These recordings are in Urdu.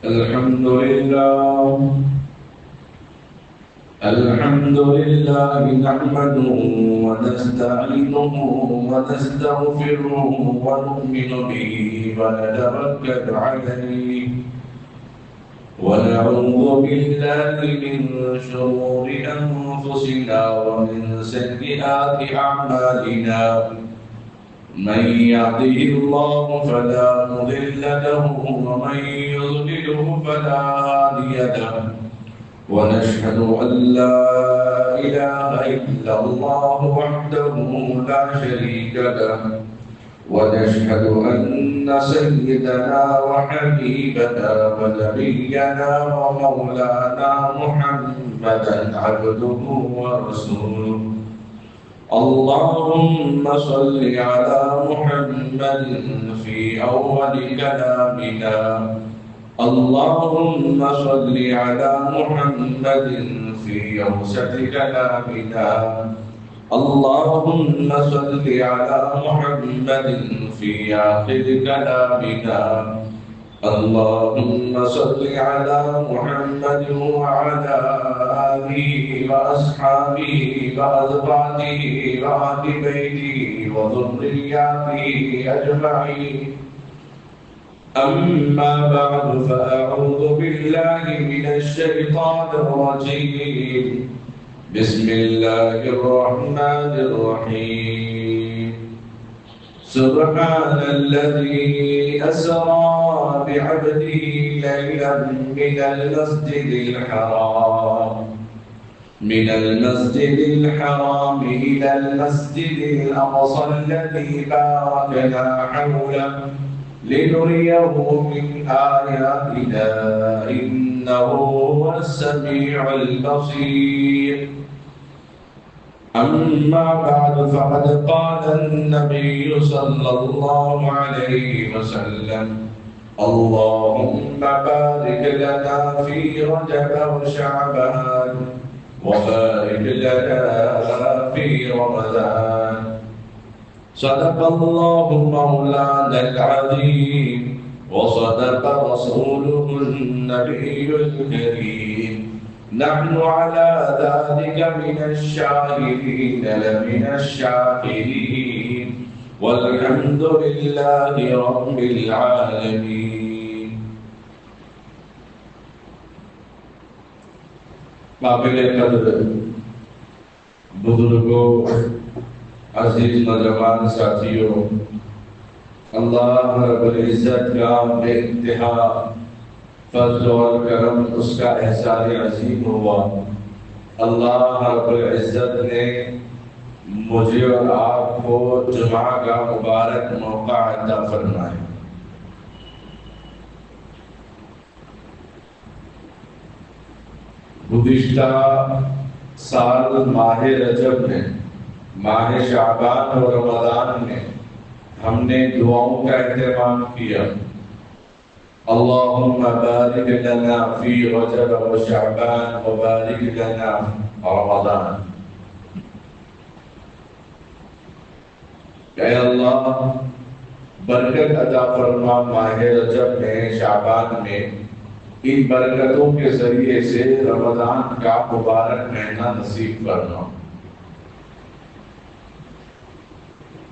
الحمد لله نحمده ونستعينه ونستغفره ونؤمن به ونتوكل عليه ونعوذ بالله من شرور أنفسنا ومن سيئات أعمالنا من يهده الله فلا مضل له ومن يضلله فلا هادي له ونشهد أن لا إله إلا الله وحده لا شريك له ونشهد أن سيدنا وحبيبنا ونبينا ومولانا محمدا عبده ورسوله اللهم صل على محمد في أول كلامنا اللهم صل على محمد في أوسط كلامنا اللهم صل على محمد في آخر كلامنا اللهم صل على محمد وعلى آله وأصحابه وأزواجه وأهل بيته وذرياته أجمعين أما بعد فأعوذ بالله من الشيطان الرجيم بسم الله الرحمن الرحيم سبحان الذي أسرى بعبده ليلا من المسجد الحرام إلى المسجد الأقصى الذي باركنا حوله لنريه من آياتنا إنه هو السميع البصير أما بعد فقد قال النبي صلى الله عليه وسلم اللهم بارك لنا في رجب وشعبان وبارك لنا في رمضان صدق الله مولانا العظيم وصدق رسوله النبي الكريم نحن على ذلك من الشاهدين لمن الشاكرين والحمد لله رب العالمين قابل قدر بزرگوں عزیز نوجوان ساتھیوں اللہ رب العزت کا بے انتہا فضل اور کرم اس کا احسان عظیم ہوا اللہ رب العزت نے مجھے اور آپ کو جمعہ کا مبارک موقع عطا فرمایا گزشتہ سال ماہ رجب میں ماہ شعبان اور رمضان میں ہم نے دعاؤں کا اہتمام کیا اللهم بارك لنا في رجب وشعبان وبارك لنا رمضان اے اللہ برکت عطا فرما ماہ رجب میں شعبان میں ان برکتوں کے ذریعے سے رمضان کا مبارک مہینہ نصیب فرما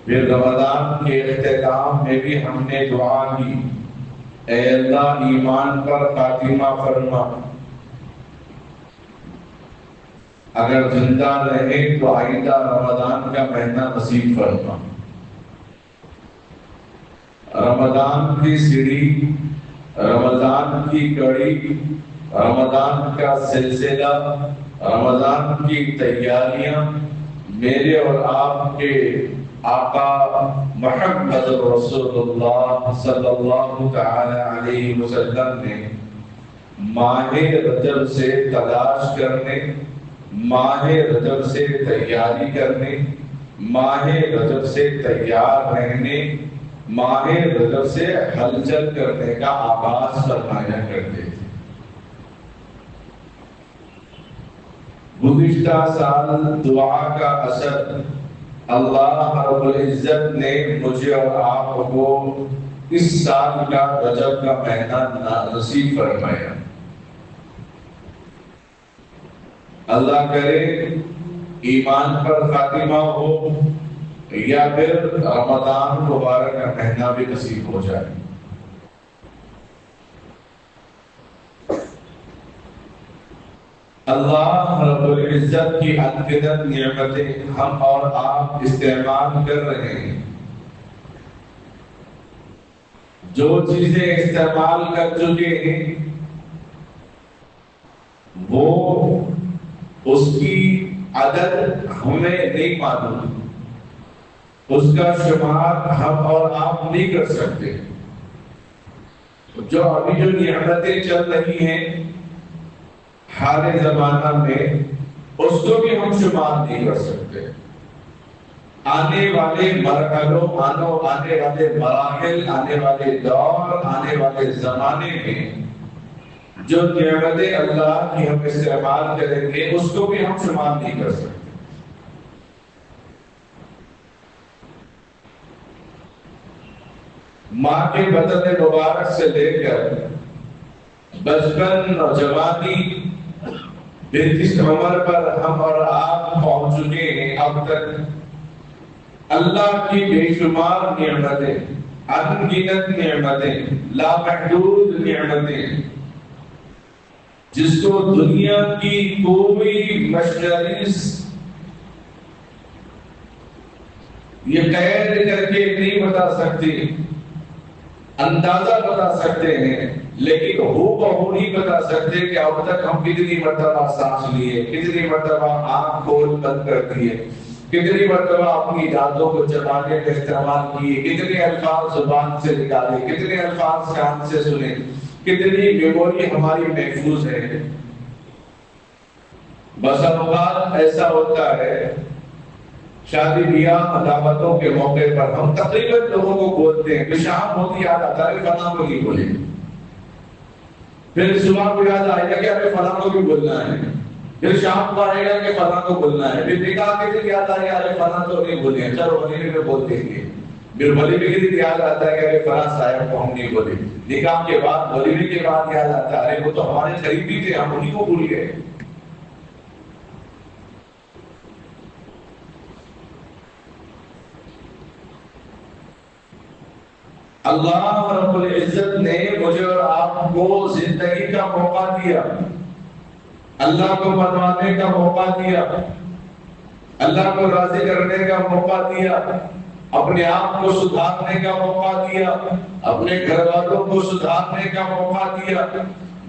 پھر رمضان کے اختتام میں بھی ہم نے دعا کی اے اللہ ایمان پر خاتمہ فرما اگر زندہ رہے تو آئندہ رمضان کا مہینہ نصیب فرما رمضان کی سیڑھی رمضان کی کڑی رمضان کا سلسلہ رمضان کی تیاریاں میرے اور آپ کے آقا محمد رسول اللہ صلی اللہ تعالی علیہ وسلم نے ماہ رجب سے تلاش کرنے ماہ رجب سے تیاری کرنے ماہ رجب سے تیار رہنے ماہ رجب سے ہلچل کرنے کا آغاز فرمایا کرتے تھے گزشتہ سال دعا کا اثر اللہ رب العزت نے مجھے اور آپ کو اس سال کا رجب کا مہینہ نصیب فرمایا۔ اللہ کرے ایمان پر خاتمہ ہو یا پھر رمضان مبارک کا مہینہ بھی نصیب ہو جائے۔ اللہ رب العزت کی انگنت نعمتیں ہم اور آپ استعمال کر رہے ہیں۔ جو چیزیں استعمال کر چکے ہیں وہ اس کی عدد ہمیں نہیں معلوم، اس کا شمار ہم اور آپ نہیں کر سکتے۔ جو ابھی جو نعمتیں چل رہی ہیں حال زمانہ میں، اس کو بھی ہم شمار نہیں کر سکتے۔ آنے والے مرحلوں، آنے والے مراحل، آنے والے دور، آنے والے زمانے میں جو نعمتیں اللہ کی ہم استعمال کریں گے اس کو بھی ہم شمار نہیں کر سکتے۔ ماں کے بدن مبارک سے لے کر بچپن، نوجوانی، اس عمر پر ہم اور آپ پہنچ چکے ہیں۔ اب تک اللہ کی بے شمار نعمتیں، انگنت نعمتیں، لامحدود نعمتیں، جس کو دنیا کی کوئی مشنریز یہ قید کر کے نہیں بتا سکتی، اندازہ بتا سکتے ہیں لیکن ہو بہو نہیں بتا سکتے کہ اب تک ہم کتنی مرتبہ سانس لیے، کتنی مرتبہ آنکھ کھول بند کر دیے، کتنی مرتبہ اپنی دانتوں کو چبانے کا استعمال کیے، کتنے الفاظ زبان سے نکالے، کتنے الفاظ کان سے سنے، کتنی میموری ہماری محفوظ ہے۔ بس اوقات ایسا ہوتا ہے شادی بیاہ دعوتوں کے موقع پر ہم تقریباً لوگوں کو بولتے ہیں کہ شام ہوتی یاد آتا ہے فلاں کو نہیں بولے، پھر صبح کو یاد آئے گا کہ ہمیں فلاں کو بھی بولنا ہے، پھر شام کو آئے گا کہ فلاں کو بولنا ہے، پھر نکاح کے دن یاد آئے گا فلاں تو نہیں بولے، چلو ولیمے میں بول دیں گے، پھر ولیمے کے دن یاد آتا ہے کہ فلاں صاحب کو ہم نہیں بولے، نکاح کے بعد ولیمے کے بعد یاد آتا ہے وہ تو ہمارے قریبی تھے ہم انہیں کو بھول گئے۔ اللہ رب العزت نے مجھے اور آپ کو زندگی کا موقع دیا، اللہ کو منوانے کا موقع دیا، اللہ کو راضی کرنے کا موقع دیا، اپنے آپ کو سدھارنے کا موقع دیا، اپنے گھر والوں کو سدھارنے کا موقع دیا۔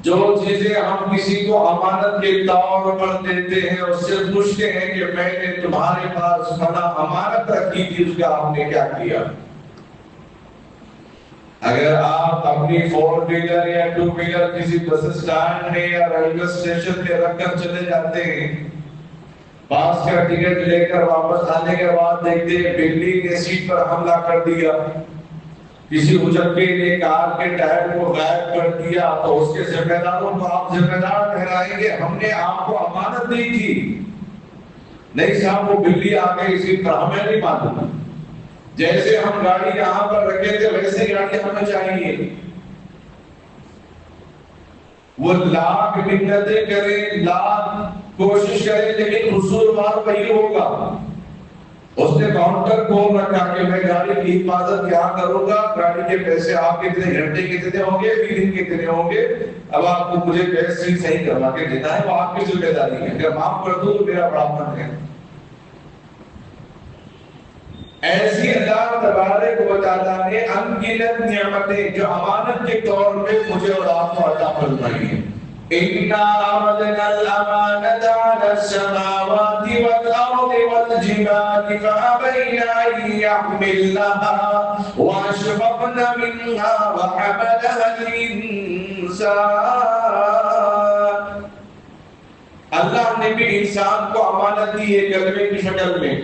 جو چیزیں ہم کسی کو امانت کے طور پر دیتے ہیں اس سے پوچھتے ہیں کہ میں نے تمہارے پاس فلاں امانت رکھی تھی، اس کا آپ نے کیا کیا؟ اگر آپ اپنی 4 ویلر یا 2 ویلر کسی بس اسٹینڈ میں یا ریلوے اسٹیشن پہ رکھ کر چلے جاتے ہیں، پاس کا ٹکٹ لے کر واپس آنے کے بعد دیکھتے ہیں بلی نے سیٹ پر حملہ کر دیا، کسی مجرم نے کار کے ٹائر کو غائب کر دیا، تو اس کے ذمہ داروں کو آپ ذمہ دار ٹھہرائیں گے ہم نے آپ کو امانت دی تھی؟ نہیں صاحب، وہ بلی آ گئی اسی طرح، ہمیں نہیں معلوم، جیسے ہم گاڑی یہاں پر رکھے تھے ویسے گاڑی ہمیں چاہیے۔ وہ لاکھ منتیں کریں، لاکھ کوشش کریں، لیکن قصوروار وہی ہوگا۔ اس نے کاؤنٹر کھول رکھا کہ میں گاڑی کی حفاظت کیا کروں گا، گاڑی کے پیسے آپ کتنے گھنٹے کتنے ہوں گے، فیلنگ کتنے ہوں گے، اب آپ کو مجھے گیس سیل صحیح کروا کے دینا ہے، وہ آپ کی ذمہ داری ہے، اگر معاف کر دوں تو میرا بڑاپن ہے۔ ایسی اللہ تبارک و تعالیٰ نے انگنت نعمتیں جو امانت کے طور پہ مجھے اور آپ کو عطا فرمائی ہیں۔ اِنَّا عَرَضْنَا الْأَمَانَةَ عَلَى السَّمَاوَاتِ وَالْأَرْضِ وَالْجِبَالِ فَأَبَيْنَ أَن يَحْمِلْنَهَا وَأَشْفَقْنَ مِنْهَا وَحَمَلَهَا الْإِنسَانُ۔ اللہ نے بھی انسان کو امانت دی ہے کلمے کی شکل میں،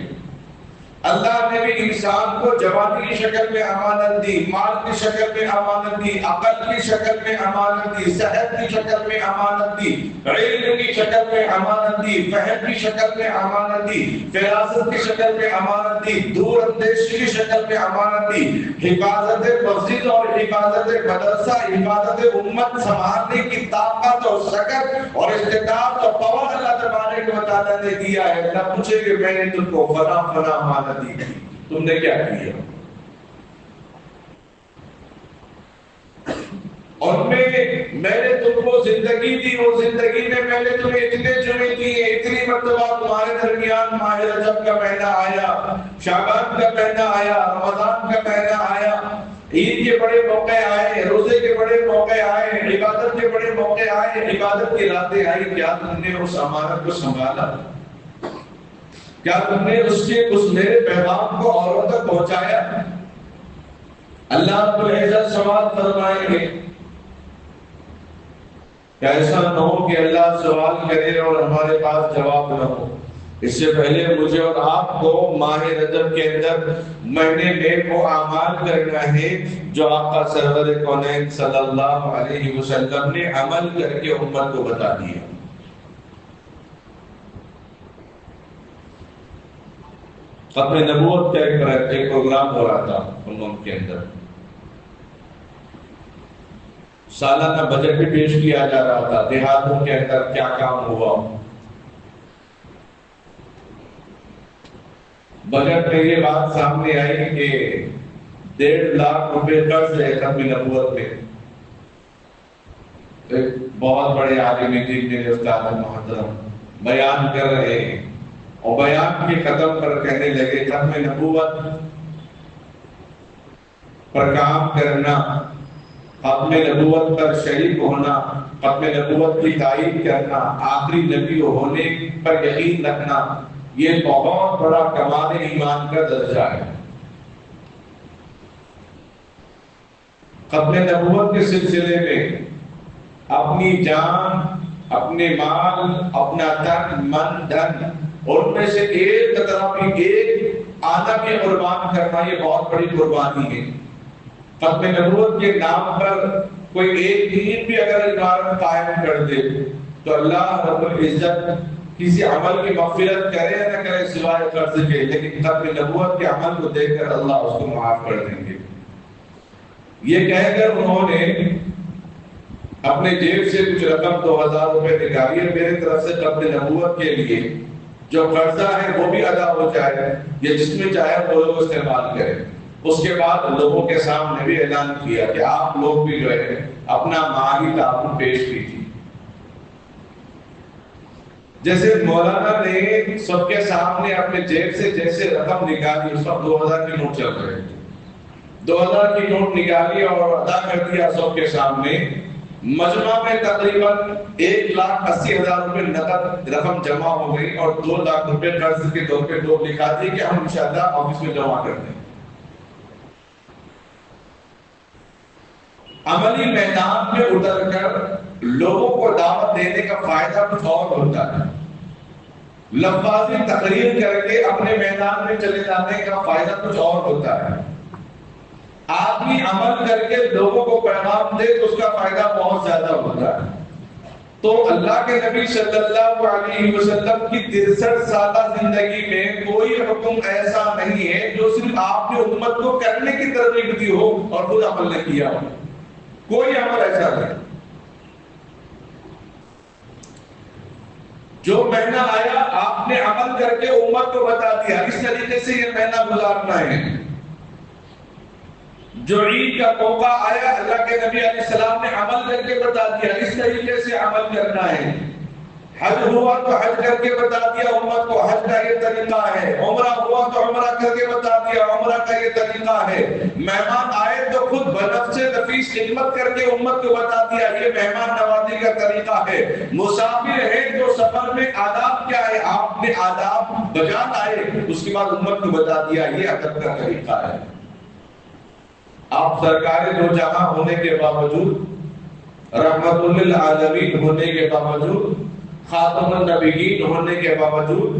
اللہ نے بھی انسان کو جوانی کی شکل میں امانت دی، مال کی شکل میں امانت دی، عقل کی شکل میں امانت دی، صحت کی شکل میں امانت دی، علم کی شکل میں امانت دی، فہم کی شکل میں امانت دی، فراست کی شکل میں امانت دی، دور اندیشی کی شکل میں امانت دی، حفاظت مسجد اور حفاظت مدرسہ، حفاظت امت سنبھالنے کی طاقت اور سکت اور استطاعت اور پاور اللہ تبارک و تعالیٰ نے دیا ہے۔ نہ پوچھے کہ میں نے تم کو فلاں فلاں امانت دی، تم نے کیا کیا؟ اور میں نے تم کو زندگی دی، وہ زندگی میں میں نے تمہیں اتنے جمعے دیے، اتنی مرتبہ تمہارے درمیان ماہ رجب کا مہینہ آیا، شعبان کا مہینہ آیا، رمضان کا مہینہ آیا، عید کے بڑے موقع آئے، روزے کے بڑے موقع آئے، عبادت کے بڑے موقع آئے، عبادت کی راتیں آئی۔ کیا تم نے اس امانت کو سنبھالا؟ کیا تم نے اس میرے پیغام کو اوروں تک پہنچایا؟ اللہ رب العزت سوال فرمائیں گے کہ ایسا نہ ہو کہ اللہ سوال کرے اور ہمارے پاس جواب نہ ہو۔ اس سے پہلے مجھے اور آپ کو ماہ رجب کے اندر مہینے میں وہ اعمال کرنا ہے جو آقا سرور کونین صلی اللہ علیہ وسلم نے عمل کر کے امت کو بتا دیا۔ ختم نبوت کا ایک پروگرام ہو رہا تھا امت کے اندر، سالانہ بجٹ بھی پیش کیا جا رہا تھا، دیہاتوں کے اندر کیا کام ہوا۔ بجٹ میں یہ بات سامنے آئی کہ 1.5 لاکھ روپے قرض ہے ختم نبوت میں۔ ایک بہت بڑے عالم دین میرے استاد محترم بیان کر رہے ہیں، اور بیان کے ختم پر کہنے لگے ختم نبوت پر کام کرنا، ختم نبوت پر شریک ہونا، ختم نبوت کی تائید کرنا، آخری نبی ہونے پر یقین رکھنا، یہ بہت بڑا کمال ایمان کا درجہ ہے۔ ختم نبوت کے سلسلے میں اپنی جان، اپنے مال، اپنا تن من دھن، اور میں سے ایک قطرہ بھی، ایک آنا بھی قربان کرنا، یہ بہت بڑی قربانی ہے۔ ختم نبوت کے نام پر کوئی ایک دین بھی اگر عبارت قائم کر دے تو اللہ رب العزت کسی عمل کی مغفرت کرے یا نہ کرے سوائے قرض کے، لیکن ختم نبوت کے عمل کو دیکھ کر اللہ اس کو معاف کر دیں گے۔ یہ کہہ کر انہوں نے اپنے جیب سے کچھ رقم 2000 روپے نکالی ہے میرے طرف سے ختم نبوت کے لیے، جو قرضہ ہے وہ بھی ادا ہو جائے، یہ جس میں چاہے وہ لوگ استعمال کریں۔ اس کے بعد لوگوں کے سامنے بھی اعلان کیا کہ آپ لوگ بھی جو ہے اپنا مالی تعاون پیش کیجیے۔ جیسے مولانا نے سب کے سامنے اپنے جیب سے جیسے رقم نکالی، اس وقت 2000 کی نوٹ چل رہے تھے، 2000 کی نوٹ نکالی اور ادا کر دیا سب کے سامنے۔ مجمع میں تقریباً 1,80,000 روپے نقد رقم جمع ہو گئی اور 2 لاکھ روپے قرض کے طور پہ لوگ لکھا دیے کہ ہم انشاءاللہ آفس میں جمع کر دیں۔ عملی میدان میں اتر کر لوگوں کو دعوت دینے کا فائدہ کچھ اور ہوتا ہے، لفاظی تقریر کر کے اپنے میدان میں چلے جانے کا فائدہ کچھ اور ہوتا ہے۔ آدمی عمل کر کے لوگوں کو پیغام دے تو اس کا فائدہ بہت زیادہ ہوتا ہے۔ تو اللہ کے نبی صلی اللہ علیہ وسلم کی 63 سالہ زندگی میں کوئی حکم ایسا نہیں ہے جو صرف آپ نے امت کو کرنے کی ترغیب دی ہو اور خود عمل نہ کیا ہو، کوئی عمل ایسا نہیں۔ جو مہینہ آیا آپ نے عمل کر کے امت کو بتا دیا اس طریقے سے یہ مہینہ گزارنا ہے۔ جو عید کا موقع آیا اللہ کے نبی علیہ السلام نے عمل کر کے بتا دیا اس طریقے سے عمل کرنا ہے۔ حج ہوا تو حج کر کے بتا دیا امت کو حج کا یہ طریقہ ہے، عمرہ ہوا تو عمرہ کر کے بتا دیا عمرہ کا یہ طریقہ ہے، مہمان آئے تو خود بنفس نفیس خدمت کر کے امت کو بتا دیا یہ مہمان نوازی کا طریقہ ہے۔ مسافر ہے جو سفر میں آداب کیا ہے آپ نے آداب بجا لائے، اس کے بعد امت کو بتا دیا یہ ادب کا طریقہ ہے۔ آپ سرکار دو جہاں ہونے کے باوجود، رحمت للعالمین ہونے کے باوجود، خاتم النبیین ہونے کے باوجود،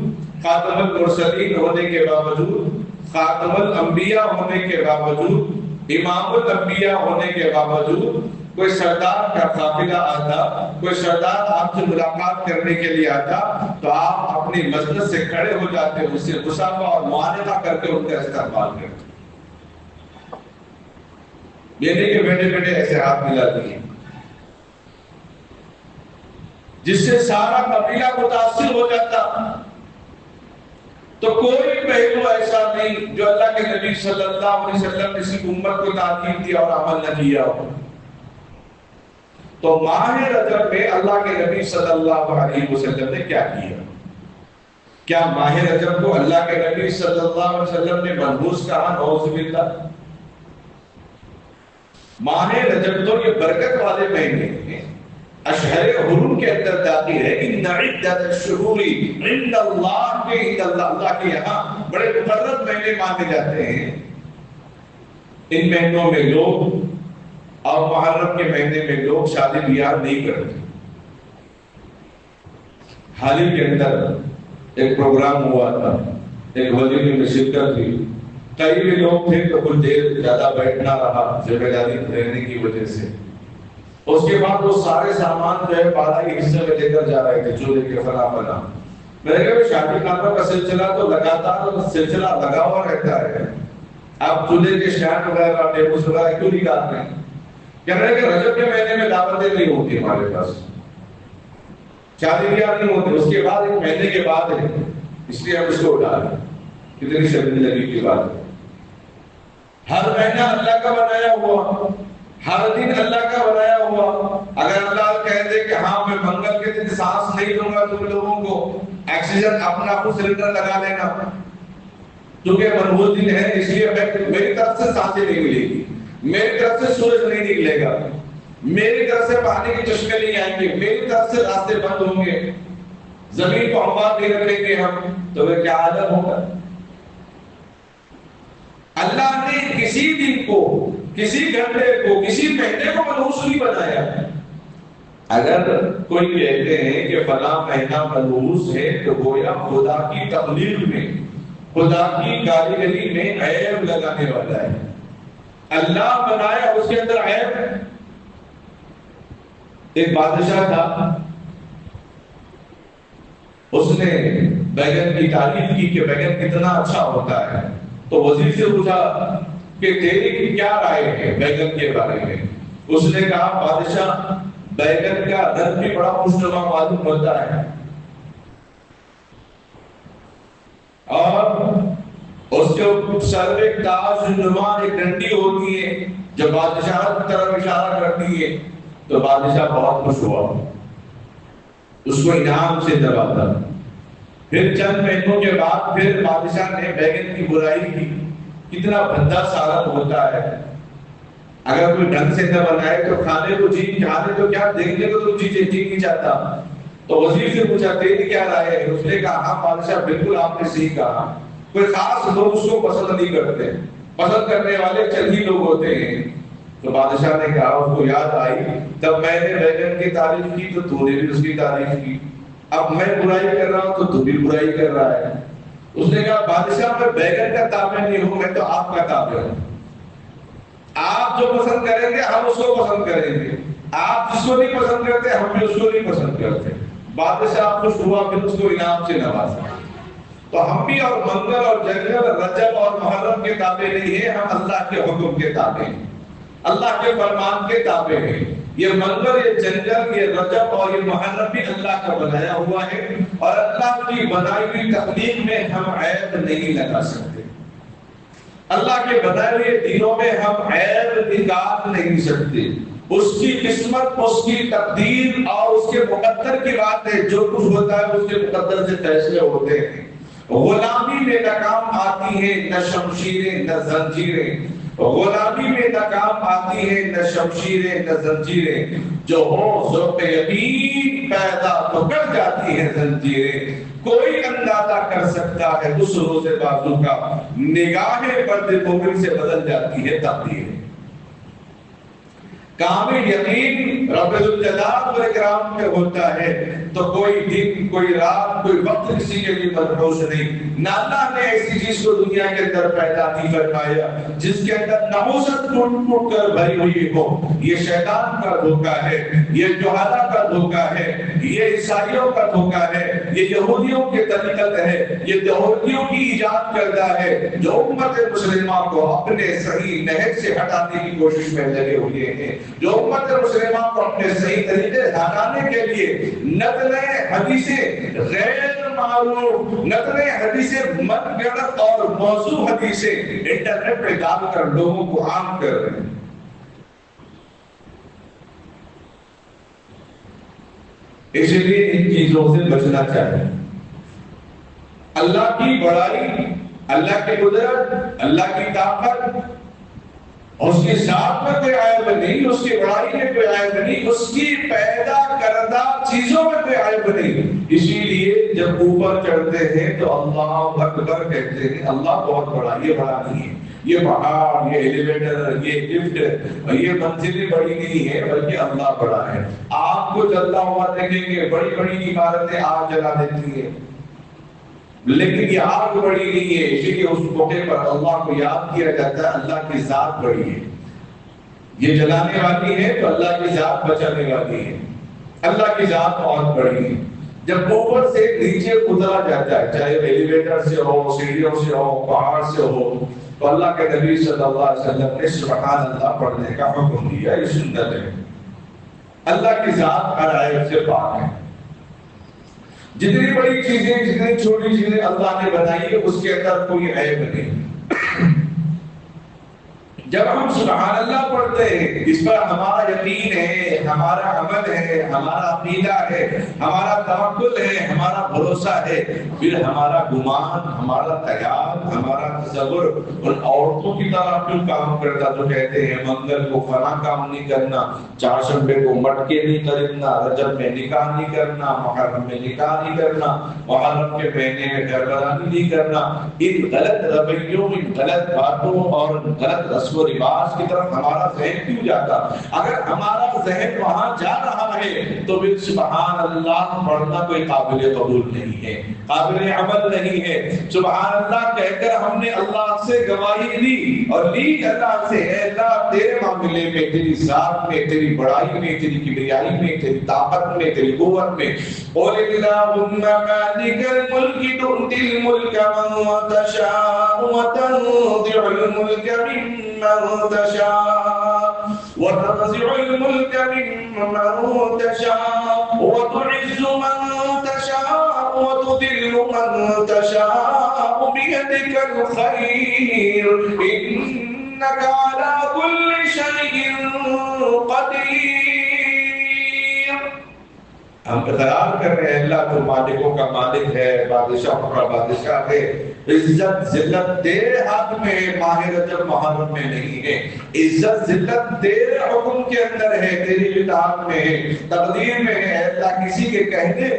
خاتم المرسلین ہونے کے باوجود، خاتم الانبیاء ہونے کے باوجود، امام الانبیاء ہونے کے باوجود کوئی سردار کا قافلہ آتا، کوئی سردار آپ سے ملاقات کرنے کے لیے آتا تو آپ اپنی مجلس سے کھڑے ہو جاتے، اس سے مصافحہ اور معانقہ کر کے ان کا استقبال کرتے. یہ نہیں کہ بیٹھے بیٹھے ایسے ہاتھ ملا دیے، جس سے سارا قبیلہ متاثر ہو جاتا. تو کوئی پہلو ایسا نہیں جو اللہ کے نبی صلی اللہ علیہ وسلم نے کسی امت کو تعلیم دیا اور عمل نہ کیا ہو. تو ماہ رجب میں اللہ کے نبی صلی اللہ علیہ وسلم نے کیا کیا؟ کیا ماہ رجب کو اللہ کے نبی صلی اللہ علیہ وسلم نے منحوس کہا؟ نعوذ باللہ. ماہ رجب تو یہ برکت والے مہینے ہیں، اشہر حرم کے اندر داخل ہے. ان عدت الشہور عند اللہ کے اللہ کے یہاں بڑے مقرر مہینے مانے جاتے ہیں. ان مہینوں میں لوگ اور محرم کے مہینے میں لوگ شادی بیاہ نہیں کرتے. حال ہی کے اندر ایک پروگرام ہوا تھا، ایک ولیمے میں شرکت ہوئی. کئی بھی لوگ تھے تو کچھ دیر زیادہ بیٹھنا رہا ذمہ داری رہنے کی وجہ سے. اس کے بعد وہ سارے سامان جو ہے بالائی حصے میں لے کر جا رہے تھے، چولہے کے فلاں فلاں. میں نے کہا شادی خانوں کا سلسلہ تو لگاتار سلسلہ لگا ہوا رہتا ہے، آپ چولہے کے اسٹینڈ وغیرہ ٹیبلز وغیرہ کیوں نہیں لاتے ہیں؟ کہہ رہے ہیں کہ رجب کے مہینے میں دعوتیں نہیں ہوتی ہمارے پاس، شادی بیاہ نہیں ہوتے. اس کے بعد ایک مہینے کے بعد ہے، اس لیے ہم اس کو اٹھا رہے ہیں. کتنی شرمندگی کی بات ہے. ہر مہینہ اللہ کا بنایا ہوا، ہر دن اللہ کا بنایا ہوا. اگر اللہ کہہ دے کہ ہاں میں منگل کے دن سانس نہیں دوں گا تم لوگوں کو، آکسیجن اپنا خود سلنڈر لگا لینا، کیونکہ منحوس دن ہے اس لیے میری طرف سے سانسیں نہیں ملے گی، میری طرف سے سورج نہیں نکلے گا، میری طرف سے پانی کے چشمے نہیں آئیں گے، میری طرف سے راستے بند ہوں گے، زمین کو ہموار نہیں رکھیں گے ہم، تو وہ کیا عالم ہوگا. اللہ نے کسی دن کو، کسی گھنٹے کو، کسی مہینے کو منحوس نہیں بنایا. اگر کوئی کہتے ہیں کہ فلاں مہینہ منحوس ہے تو گویا خدا کی تخلیق میں، خدا کی کاریگری میں عیب لگانے والا ہے. اللہ بنایا اس کے اندر عیب ہے. ایک بادشاہ تھا، اس نے بیگن کی تعریف کی کہ بیگن کتنا اچھا ہوتا ہے. تو وزیر سے پوچھا کہ تیری کیا رائے ہے بیگن کے بارے میں؟ اس نے کہا بادشاہ بیگن کا رنگ بھی بڑا خوشنما معلوم ہوتا ہے، اور اس کے سر میں تاج نما ایک ڈنڈی ہوتی ہے جو بادشاہ کی طرف اشارہ کرتی ہے. تو بادشاہ بہت خوش ہوا، اس کو انعام سے دباتا. پھر چند مہینوں کے بعد پھر بادشاہ نے بیگن کی برائی کی. کتنا بھدا سالن ہوتا ہے، اگر کوئی ڈھنگ سے نہ بنائے تو کھانے کو جی کھانے تو کیا دیکھنے کو تو جی نہیں چاہتا. تو وزیر سے پوچھا تیری کیا رائے ہے؟ اس نے کہا ہاں بادشاہ بالکل آپ نے صحیح کہا. کوئی خاص لوگ اس کو پسند نہیں کرتے، پسند کرنے والے چند ہی لوگ ہوتے ہیں. تو بادشاہ نے کہا، اس کو یاد آئی جب میں نے بیگن کی تعریف کی تو تو نے بھی اس کی تعریف کی، اب میں برائی کر رہا ہوں تو بھی برائی کر رہا ہے. اس نے کہا بادشاہ میں بیگن کا تابع نہیں ہوں، میں تو آپ کا تابع ہوں. آپ جو پسند کریں گے ہم اس کو پسند کریں گے، آپ جس کو نہیں پسند کرتے ہم بھی اس کو نہیں پسند کرتے. بادشاہ خوش ہوا، پھر اس کو انعام سے نوازا. تو ہم بھی اور منگل اور جنگل، رجب اور محرم کے تابع نہیں ہیں، ہم اللہ کے حکم کے تابع ہیں، اللہ کے فرمان کے تابع ہیں. یہ منگل، یہ جنگل، یہ رجب اور یہ محرم بھی اللہ کا بنایا ہوا ہے، اور اللہ کی بنائی ہوئی تخلیق میں ہم عیب نہیں لگا سکتے. اللہ کے بنائے ہوئے دنوں میں ہم عیب نکال نہیں سکتے. اس کی قسمت، اس کی تقدیر اور اس کے مقدر کی بات ہے. جو کچھ ہوتا ہے اس کے مقدر سے فیصلے ہوتے ہیں. غلامی میں ناکام آتی ہے نہ شمشیریں نہ زنجیریں، غلامی میں ناکام آتی ہے نہ شمشیریں نہ زنجیریں، جو ہو ذوق یقین پیدا تو کر جاتی ہے زنجیریں. کوئی اندازہ کر سکتا ہے اس روز بازو کا، نگاہ برد مومن سے بدل جاتی ہے تقدیر. کامل یقین رب الجلال والاکرام پہ ہوتا ہے تو کوئی دن، کوئی رات، کوئی وقت کسی کے لیے مدروس نہیں۔ نہ اللہ نے ایسی چیز کو دنیا کے اندر پیدا نہیں فرمایا جس کے اندر نحوست ٹوٹ کر بھری ہوئی ہو۔ یہ شیطان کا دھوکہ ہے، یہ جہالہ کا دھوکہ ہے، یہ عیسائیوں کا دھوکہ ہے، یہ یہودیوں کے طریقت ہے، یہ یہودیوں کی ایجاد کردہ ہے جو امت مسلمہ کو اپنے صحیح نہج سے ہٹانے کی کوشش میں لگے ہوئے ہیں، جو امت مسلمہ کو اپنے صحیح طریقے ہٹانے کے لیے نقلیں حدیثیں غیر معروف، نقلیں حدیثیں من گڑت اور موضوع حدیثیں انٹرنیٹ پہ ڈال کر لوگوں کو عام کر رہے ہیں۔ اس لیے ان چیزوں سے بچنا چاہیے۔ اللہ کی بڑائی، اللہ کی قدرت، اللہ کی طاقت، اس کی ذات میں کوئی عیب نہیں، اس کی بڑائی میں کوئی عیب نہیں، اس کی پیدا کردہ چیزوں میں کوئی عیب نہیں۔ اسی لیے جب اوپر چڑھتے ہیں تو اللہ اکبر کہتے ہیں۔ اللہ بہت بڑا، یہ بڑا نہیں ہے، یہ پہاڑ، یہ ایلیویٹر، یہ لفٹ، یہ منزلیں بڑی نہیں ہے، بلکہ اللہ بڑا ہے۔ آپ کو جلتا ہوا دیکھیں گے، بڑی بڑی عمارتیں آگ جلا دیتی ہیں، لیکن یہ آگ بڑی نہیں ہے، اسی لیے اس موقع پر اللہ کو یاد کیا جاتا ہے۔ اللہ کی ذات بڑی ہے، یہ جلانے والی ہے تو اللہ کی ذات بچانے والی ہے، اللہ کی ذات بہت بڑی ہے۔ جب اوپر سے نیچے اترا جاتا ہے، چاہے ایلیویٹر سے ہو، سیڑھیوں سے ہو، پہاڑ سے ہو، تو اللہ کے نبی صلی اللہ علیہ وسلم نے سبحان اللہ پڑھنے کا حکم دیا۔ یہ سنت ہے۔ اللہ کی ذات ہر عیب سے پاک ہے۔ جتنی بڑی چیزیں، جتنی چھوٹی چیزیں اللہ نے بنائی ہے اس کے اندر کوئی عیب نہیں۔ جب ہم سبحان اللہ پڑھتے ہیں، اس پر ہمارا یقین ہے، ہمارا عمل ہے، ہمارا عقیدہ ہے، ہمارا توکل ہے، ہمارا بھروسہ ہے، پھر ہمارا گمان، ہمارا خیال، ہمارا تصور ان عورتوں کی طرح کیوں کام کرتا جو کہتے ہیں منگل کو فلاں کام نہیں کرنا، چہارشنبے کو مٹکے نہیں خریدنا، رجب میں نکاح نہیں کرنا، محرم میں نکاح نہیں کرنا، محرم کے مہینے میں گھرگرانی نہیں کرنا۔ ان غلط رویوں، ان غلط باتوں اور غلط رسم و رواج کی طرف ہمارا ذہن کیوں جاتا؟ اگر ہمارا ذہن وہاں جا رہا ہے تو پھر سبحان اللہ پڑھنا کوئی قابل قبول نہیں ہے، قابل عمل نہیں ہے۔ سبحان اللہ کہہ کر ہم نے اللہ سے گواہی لی اور لی اللہ سے، اے اللہ تیرے معاملے میں، تیری ذات میں، تیری بڑائی میں، تیری کبریائی میں، تیری طاقت میں، تیری قوت میں۔ قل اللہم مالک الملک تؤتی الملک من تشاء وتنزع الملک ممن تشاء وتنزع الملك ممن تشاء وتعز من تشاء وتذل من تشاء بيدك الخير إنك على كل شيء قدير۔ ہم اقرار کر رہے ہیں اللہ تو مالکوں کا مالک ہے، بادشاہوں کا بادشاہ ہے۔ عزت ذلت تیرے ہاتھ میں ہے، ماہ رجب محرم میں نہیں ہے۔ عزت ذلت تیرے حکم کے اندر ہے، تیری اطاعت میں ہے، تقدیر میں ہے۔ اللہ کسی کے کہنے،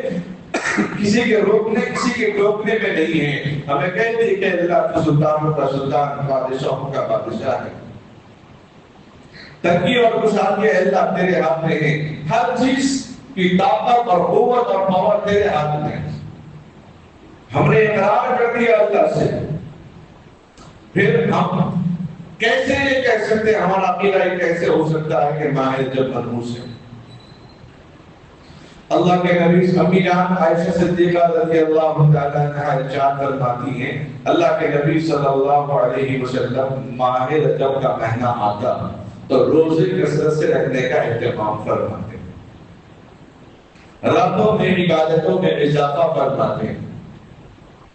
کسی کے روکنے، کسی کے ٹوکنے میں نہیں ہے۔ ہمیں کہہ دی کہ اللہ تو سلطانوں کا سلطان، بادشاہوں کا بادشاہ ہے۔ تنگی اور خوشحالی اللہ تیرے ہاتھ میں ہے، ہر چیز کی طاقت اور قوت اور پاور تیرے ہاتھ میں ہے۔ ہم نے اقرار کر دیا اللہ سے، پھر ہم کیسے یہ کہہ سکتے ہیں، ہمارا عقیدہ یہ کیسے ہو سکتا ہے کہ ماہ رجب منحوس ہے؟ اللہ کے نبی امی جان عائشہ صدیقہ رضی اللہ تعالیٰ عنہا ارشاد فرماتی ہیں، اللہ کے نبی صلی اللہ علیہ وسلم ماہ رجب کا مہینہ آتا تو روزے کثرت سے رکھنے کا اہتمام فرماتے، راتوں میں عبادتوں میں اضافہ فرماتے،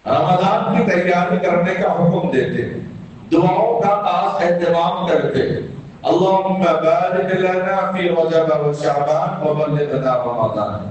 رمضان کی تیاری کرنے کا حکم دیتے، دعاؤں کا خاص اہتمام کرتے۔ اللہم بارک لنا فی رجب و شعبان وبلغنا رمضان۔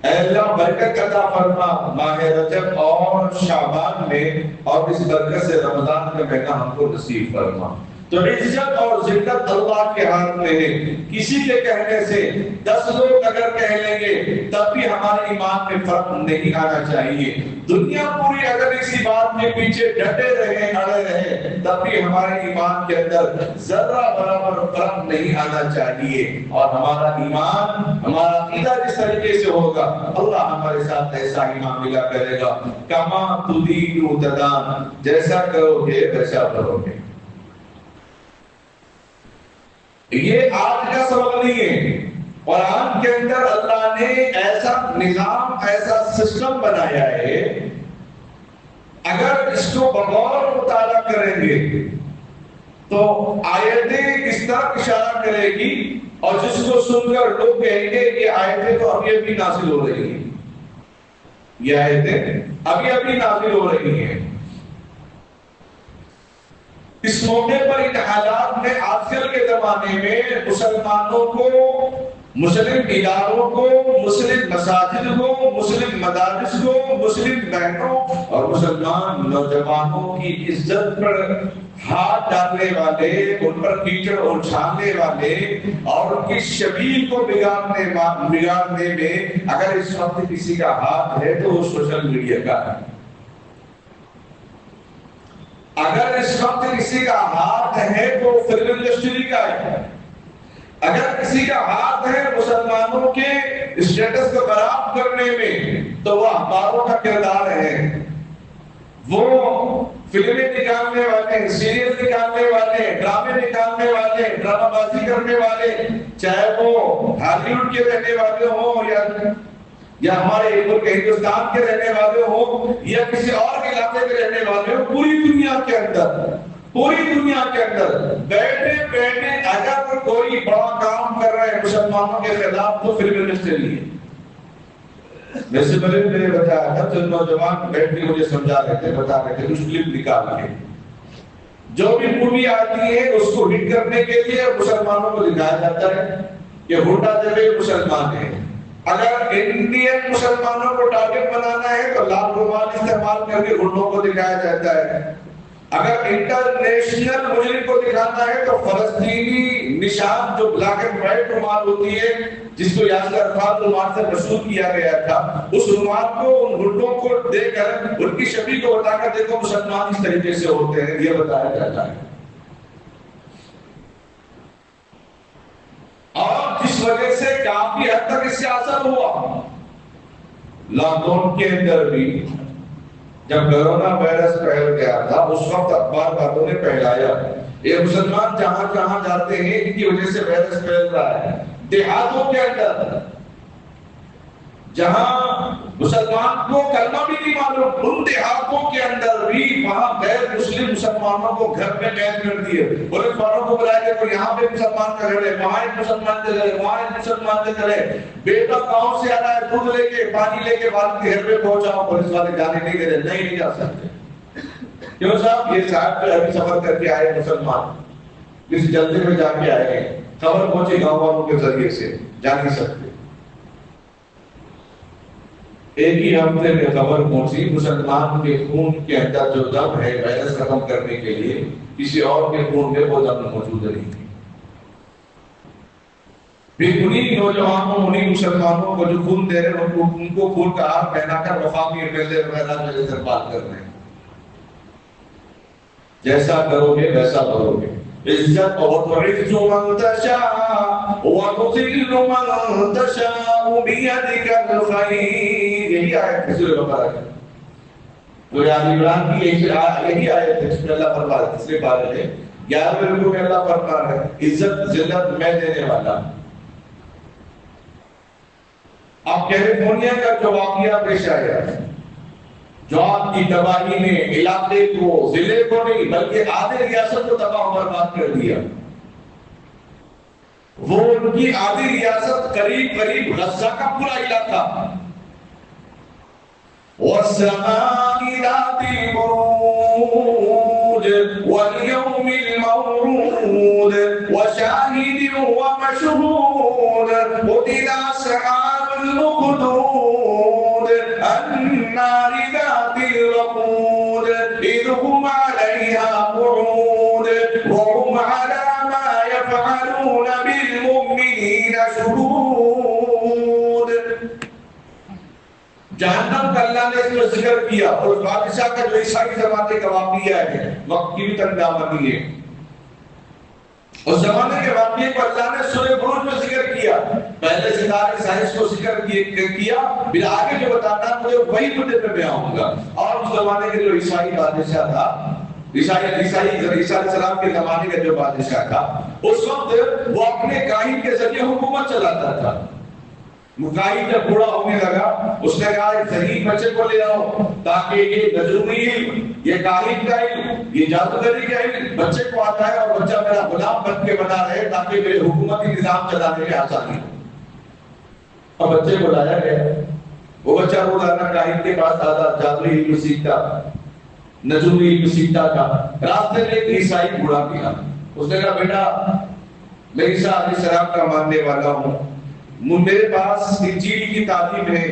اے اللہ برکت عطا فرما ماہ رجب اور شعبان میں، اور اس برکت سے رمضان کا مہینہ ہم کو نصیب فرما۔ تو عزت اور ذلت اللہ کے ہاتھ میں ہے. کسی کے کہنے سے 10 لوگ اگر کہہ لیں گے تب بھی ہمارے ایمان میں فرق نہیں آنا چاہیے. دنیا پوری اگر اسی بات کے پیچھے ڈٹے رہے اڑے رہے تب بھی ہمارے ایمان کے اندر ذرہ برابر فرق نہیں آنا چاہیے. اور ہمارا ایمان ہمارا عقیدہ جس طریقے سے ہوگا اللہ ہمارے ساتھ ایسا ایمان ملا کرے گا. کما تدین تدان، جیسا کرو گے ویسا کرو گے. یہ آج کا سبق نہیں ہے. قرآن کے اندر اللہ نے ایسا نظام ایسا سسٹم بنایا ہے، اگر اس کو بغور مطالعہ کریں گے تو آیتیں اس طرح اشارہ کرے گی اور جس کو سن کر لوگ کہیں گے یہ آیتیں تو ابھی ابھی نازل ہو رہی ہیں، یہ آیتیں ابھی ابھی نازل ہو رہی ہیں. اس موقع پر ان حالات میں آج کل کے زمانے میں مسلمانوں کو، مسلم اداروں کو، مسلم مساجد کو، مسلم مدارس کو، مسلم بہنوں اور مسلمان نوجوانوں کی عزت پر ہاتھ ڈالنے والے، ان پر کیچڑ اچھالنے والے اور ان کی شبیہ کو بگاڑنے میں اگر اس وقت کسی کا ہاتھ ہے تو وہ سوشل میڈیا کا ہے. اگر اس وقت کسی کا ہاتھ ہے تو فلم انڈسٹری کا ہے. اگر کسی کا ہاتھ ہے مسلمانوں کے اسٹیٹس کو خراب کرنے میں تو وہ اخباروں کا کردار ہے. وہ فلمیں نکالنے والے، سیریل نکالنے والے، ڈرامے نکالنے والے، ڈرامہ بازی کرنے والے، چاہے وہ ہالی ووڈ کے رہنے والے ہوں یا ہمارے ملک ہندوستان کے رہنے والے ہوں یا کسی اور علاقے کے رہنے والے ہوں، پوری دنیا کے اندر بیٹھے بیٹھے اگر کوئی بڑا کام کر رہے ہیں مسلمانوں کے خلاف تو فلم انڈسٹری ہے. ویسے پہلے میں نے بتایا تھا جو نوجوان بیٹھ کے مجھے سمجھا رہے تھے، بتا رہے تھے کچھ کلپ نکال کے جو بھی مووی آتی ہے اس کو ہٹ کرنے کے لیے مسلمانوں کو دکھایا جاتا ہے کہ ہونڈا جبے مسلمان ہے. اگر انڈین مسلمانوں کو ٹارگٹ بنانا ہے تو لال رومال استعمال کر کے گنڈوں کو دکھایا جاتا ہے. اگر انٹرنیشنل مجرم کو دکھانا ہے تو فلسطینی نشان جو بلیک اینڈ وائٹ رومال ہوتی ہے جس کو یاسر عرفات رومال سے مشہور کیا گیا تھا، اس رومال کو ان گنڈوں کو دے کر ان کی شبیہ کو بتا کر دیکھو مسلمان اس طریقے سے ہوتے ہیں، یہ بتایا جاتا ہے. اور جس وجہ سے کافی حد تک اس سے اثر ہوا. لاک ڈاؤن کے اندر بھی جب کرونا وائرس پھیل گیا تھا اس وقت اخبار والوں نے پھیلایا یہ مسلمان جہاں جہاں جاتے ہیں ان کی وجہ سے وائرس پھیل رہا ہے. دیہاتوں کے اندر جہاں مسلمان کو کلمہ بھی نہیں معلوم، ان دیہاتوں کے اندر بھی وہاں غیر مسلم مسلمانوں کو گھر میں قید کر دیے. پولیس والوں کو بلایا کہ کوئی یہاں پہ مسلمان کا گھر ہے، وہاں ایک مسلمان کا گھر ہے، وہاں ایک مسلمان کا گھر ہے. بیٹا گاؤں سے آ رہا ہے، دودھ لے کے پانی لے کے والد کے گھر پہ پہنچاؤ. پولیس والے جانے نہیں دے رہے، نہیں جا سکتے. کیوں صاحب؟ یہ صاحب جو ابھی سفر کر کے آئے مسلمان کسی جلدی میں جا کے آئے ہیں، خبر پہنچی گاؤں والوں کے ذریعے سے، جا نہیں سکتے. ایک ہی ہفتے میں خبر پہنچی مسلمان کے خون کے اندر جو دم ہے وائرس ختم کرنے کے لیے کسی اور کے خون میں وہ دم موجود نہیں تھی. پھر انہیں نوجوانوں، انہیں مسلمانوں کو جو خون دے رہے ہیں ان کو خون کا ہار پہنا کر وفاقی ایم وغیرہ جو استعمال کر رہے ہیں. جیسا کرو گے ویسا کرو گے. عزت اور تعز من تشاء وتذل من تشاء بيدك الخير، یہی آیت ہے سورہ بقرہ کی. سورہ آل عمران کی یہی آیت ہے جس میں اللہ فرما رہا ہے، تیسرے پارے میں 11ویں رکوع میں اللہ فرما رہا ہے عزت ذلت میں دینے والا. اب کیلیفورنیا کا جو واقعہ پیش آیا جو آپ کی تباہی نے علاقے کو، ضلع کو نہیں بلکہ آدھے ریاست کو تباہ و برباد کر دیا. وہ ان کی آدھی ریاست قریب غزہ کا پورا علاقہ. وَالسَّمَاءِ ذَاتِ الْبُرُوجِ وَالْيَوْمِ الْمَوْعُودِ وَشَاهِدٍ وَمَشْهُودٍ قُتِلَ أَصْحَابُ الْأُخْدُودِ النَّارِ ذَاتِ الْوَقُودِ إِذْ هُمْ عَلَيْهَا قُعُودٌ وَهُمْ يفعلون بالمؤمنين شهود. جہنم کا اللہ نے اس میں ذکر کیا، اور بادشاہ کا جو عیسائی زمانے کا واقعہ ہے، وقت کی بھی تنگامتی ہے، اس زمانے کے واقعے کو اللہ نے سورہ بروج میں ذکر کیا. پہلے ستارے سائنس کو ذکر کیا، پھر آگے جو بتانا مجھے وہی مدت میں بیان ہوگا. اور اس زمانے کے جو عیسائی بادشاہ تھا، عیسیٰ علیہ السلام کے زمانے کا جو بادشاہ تھا، اس وقت وہ اپنے کاہن کے ذریعے حکومت چلاتا تھا. کاہن جب بوڑھا ہونے لگا، اس نے کہا ایک ذہین بچے کو لے آؤ تاکہ یہ نجومی علم، یہ کاہن کا علم، یہ جادوگری کا علم بچے کو آتا ہے، اور بچہ میرا غلام بن کے بنا رہے تاکہ میرے حکومتی نظام چلانے میں آسانی ہو. اور بچے کو لایا گیا. وہ بچہ روزانہ کاہن کے پاس آتا، جادوئی علم سیکھتا، نجومی علم سیکھتا تھا. راستے میں ایک عیسائی بوڑھا ملا. اس نے کہا بیٹا میں عیسیٰ علیہ السلام کا ماننے والا ہوں، میرے پاس انجیل کی تعلیم ہے،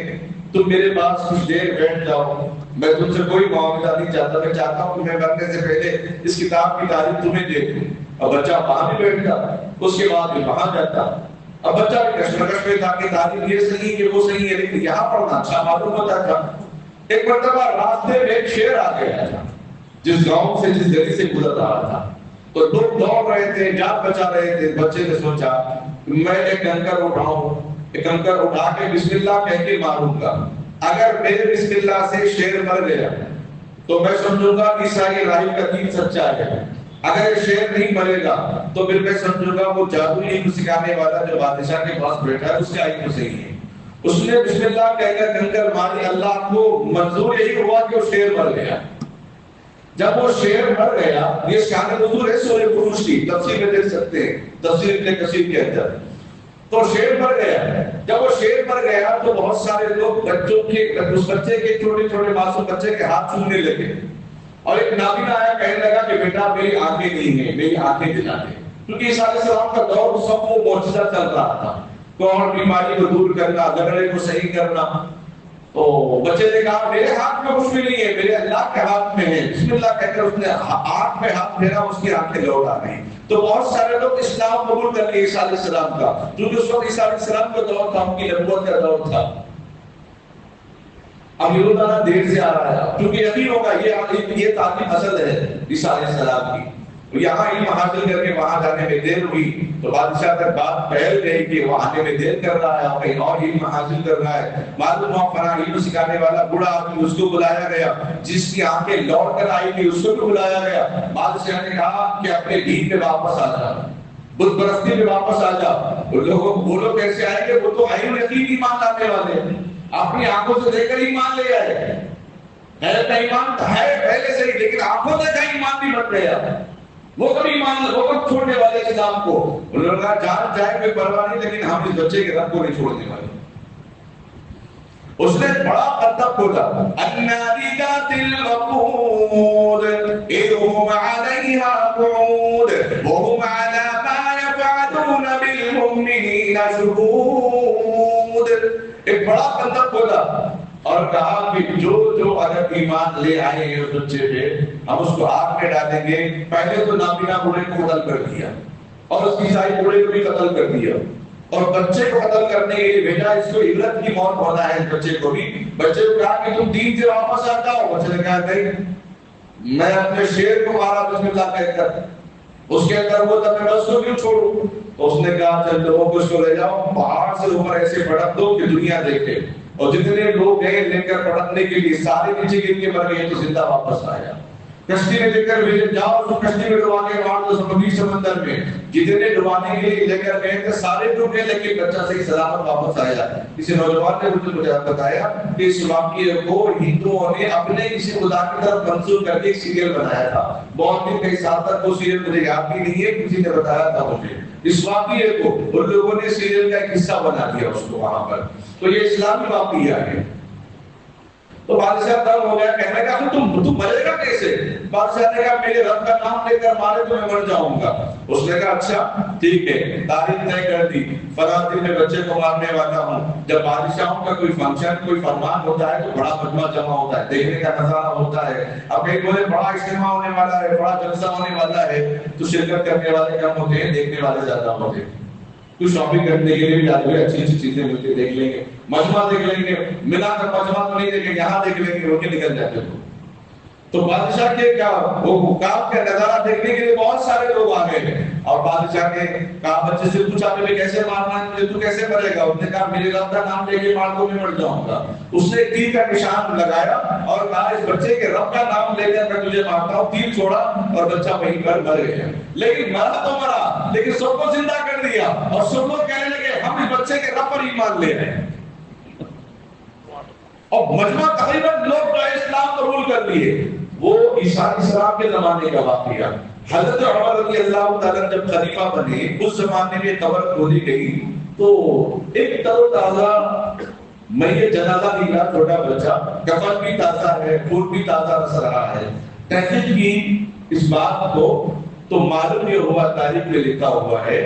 تم میرے پاس کچھ دیر بیٹھ جاؤ، میں تم سے کوئی معاوضہ نہیں چاہتا، میں چاہتا ہوں کہ میں مرنے سے پہلے اس کتاب کی تعلیم تمہیں دے دوں. اور بچہ وہاں بھی بیٹھتا، اس کے بعد بھی وہاں جاتا. اب بچہ بھی کشمکش میں تھا کہ تعلیم یہ صحیح کہ وہ صحیح ہے، لیکن یہاں پڑھنا اچھا معلوم ہوتا تھا. ایک مرتبہ راستے میں ایک شیر آ گیا تھا، جس گاؤں سے جس گلی سے گزر رہا تھا. تو لوگ دوڑ رہے تھے، جان بچا رہے تھے. بچے نے سوچا میں ایک کنکر اٹھاؤں، ایک کنکر اٹھا کے بسم اللہ کہہ کے ماروں گا. اگر میرے بسم اللہ سے شیر مر گیا تو میں سمجھوں گا کہ عیسائی راہب کا دین سچا ہے. اگر شیر نہیں مرے گا تو پھر میں سمجھوں گا وہ جادوئی علم سکھانے والا جو بادشاہ کے پاس بیٹھا ہے اس کا علم صحیح ہے. اس نے بسم اللہ کہہ کر کنکر ماری. اللہ کو منظور یہی ہوا کہ وہ شیر مر گیا. جب وہ شیر مر گیا، یہ شان نزول ہے سورہ بروج کی، تفسیر میں دیکھ سکتے ہیں، تفسیر ابن کثیر کے اندر. تو شیر مر گیا. جب وہ شیر مر گیا تو بہت سارے لوگ بچوں کے، اس بچے کے، چھوٹے چھوٹے معصوم بچے کے ہاتھ چومنے لگے. اور ایک نابینا آیا کہنے لگا کہ بیٹا میری آنکھیں نہیں ہیں، میری آنکھیں دلا دے. کیونکہ عیسیٰ علیہ السلام کا دور سب وہ معجزہ چل رہا تھا، کوڑ بیماری کو دور کرنا، لنگڑے کو صحیح کرنا. تو بچے نے کہا میرے ہاتھ میں کچھ بھی نہیں ہے، میرے اللہ کے ہاتھ میں ہے. بسم اللہ کہہ کر اس نے آنکھ میں ہاتھ پھیرا، اس کی آنکھیں لوٹ آ گئی. تو بہت سارے لوگ اسلام قبول کر لیے عیسیٰ علیہ السلام کا، کیونکہ اس وقت عیسیٰ علیہ السلام کا دور تھا، ان کی نبوت کا دور تھا. اب یہ روزانہ دیر سے آ رہا ہے، کیونکہ یقین ہوگا یہ تعلیم اصل ہے عیسیٰ علیہ السلام کی. یہاں علم حاصل کر کے وہاں جانے میں دیر ہوئی تو بادشاہ تک بات پھیل گئی کہ وہ آنے میں دیر کر رہا ہے اور کہیں اور علم حاصل کر رہا ہے. معلوم ہوا فلاں علم سکھانے والا بوڑھا آدمی، اس کو بلایا گیا. جس کی آنکھیں لوٹ کر آئی تھی اس کو بھی بلایا گیا. بادشاہ نے کہا کہ اپنے دین پہ واپس آ جا، بت پرستی پہ واپس آ جا. وہ لوگ کیسے آئیں گے؟ وہ تو عین یقین ایمان لانے والے ہیں، اپنی آنکھوں سے دیکھ کر ایمان لے آئے. ہے ایمان ہے پہلے سے ہی، لیکن آنکھوں سے کا ایمان بھی بن گیا. وہ کبھی ایمان وہ کب چھوڑنے والے کتاب کو؟ انہوں نے کہا جان جائے کوئی پرواہ نہیں، لیکن ہم اس بچے کے رب کو نہیں چھوڑنے والے. اس نے بڑا مطلب کھولا، النَّارِذَاتِ الْوَقُودِ إِذْ هُمْ عَلَيْهَا قُعُودٌ وَهُمْ عَلَى مَا يَفْعَلُونَ بِالْمُؤْمِنِينَ شُهُودٌ. ایک بڑا مطلب کھولا اور کہا کہ جو اگر ایمان لے آئے ہیں اس بچے پہ، ہم اس کو آگ میں ڈالیں گے. پہلے تو نابینا بوڑھے کو قتل کر دیا اور اس عیسائی بوڑھے کو بھی قتل کر دیا اور بچے کو قتل کرنے کے لیے بھیجا. اس کو عبرت کی موت ہونا ہے. بچے کو بھی، بچے کو کہا کہ تم دین سے واپس آ جاؤ. بچے نے کہا نہیں، میں اپنے شیر کو مارا بسم اللہ کہہ کر، اس کے اندر وہ تب میں اس کو کیوں چھوڑوں. تو اس نے کہا چل لوگوں کو اس کو لے جاؤ، پہاڑ سے اوپر ایسے پٹک دو کہ دنیا دیکھے. اور جتنے لوگ گئے لے کر پڑھنے کے لیے سارے نیچے گر کے مر گئے تو زندہ واپس آیا. کشتی میں لے کر بھیجے، جاؤ اس کشتی میں ڈبا کے مار دو سمندری سمندر میں. جتنے ڈبانے کے لیے لے کر گئے تھے سارے ڈوب گئے، لیکن بچہ صحیح سلامت واپس آیا. کسی نوجوان نے مجھے بتایا کہ اس واقعے کو ہندوؤں نے اپنے کسی خدا کی طرف منسوخ کر کے ایک سیریل بنایا تھا. بہت دن کئی سال تک وہ سیریل مجھے یاد بھی نہیں ہے، کسی نے بتایا تھا مجھے. اس واقعے کو ان لوگوں نے سیریل کا ایک حصہ بنا دیا اس کو وہاں پر. تو یہ اسلامی واقعہ ہے. تو بادشاہ تب ہو گیا، کہنے لگا تم مرے گا کیسے؟ بادشاہ نے کہا میرے رب کا نام لے کر مارے تو میں مر جاؤں گا. اس نے کہا اچھا ٹھیک ہے، تاریخ طے کر دی، فلاں دن میں بچے کو مارنے والا ہوں۔ جب بادشاہوں کا کوئی فنکشن کوئی فرمان ہوتا ہے تو بڑا مجمع جمع ہوتا ہے، دیکھنے کا نظارہ ہوتا ہے۔ اب کئی بولے بڑا اجتماع ہونے والا ہے، بڑا جلسہ ہونے والا ہے، تو شرکت کرنے والے کم ہوتے ہیں، دیکھنے والے زیادہ ہوتے ہیں۔ کچھ شاپنگ کرنے کے لیے بھی آتے ہیں، اچھی اچھی چیزیں ملتی دیکھ لیں گے، مجمع دیکھ لیں گے، ملا کر مجمع تو نہیں دیکھیں گے، یہاں دیکھ لیں گے، وہ نکل جاتے ہیں۔ تو بادشاہ کے کیا وہ حکام کا نظارہ دیکھنے کے لیے بہت سارے لوگ آ گئے، اور بادشاہ نے کہا بچے سے پوچھا تمہیں کیسے مارنا ہے، تو کیسے مرے گا؟ اس نے کہا میرے رب کا نام لے کے مار دو میں مر جاؤں گا۔ اس نے تیر کا نشان لگایا اور کہا اس بچے کے رب کا نام لے کر میں تجھے مارتا ہوں۔ تیر چھوڑا اور بچہ وہیں پر مر گیا، لیکن مرا تو مرا، لیکن سب کو زندہ کر دیا، اور سب لوگ کہنے لگے ہم اس بچے کے رب پر ایمان لے رہے ہیں۔ اور مجمع تقریباً لوگ جو اسلام قبول کر لیے۔ وہ عیسیٰ علیہ السلام کے زمانے کا واقعہ، حضرت عمر رضی اللہ تعالیٰ جب خلیفہ بنے، اس زمانے میں قبر کھودی گئی تو ایک تر و تازہ میت جنازہ نکلا، چھوٹا بچہ، کفن بھی تازہ ہے، خون بھی تازہ رس رہا ہے۔ تحقیق کی اس بات کو تو معلوم یہ ہوا، تاریخ میں لکھا ہوا ہے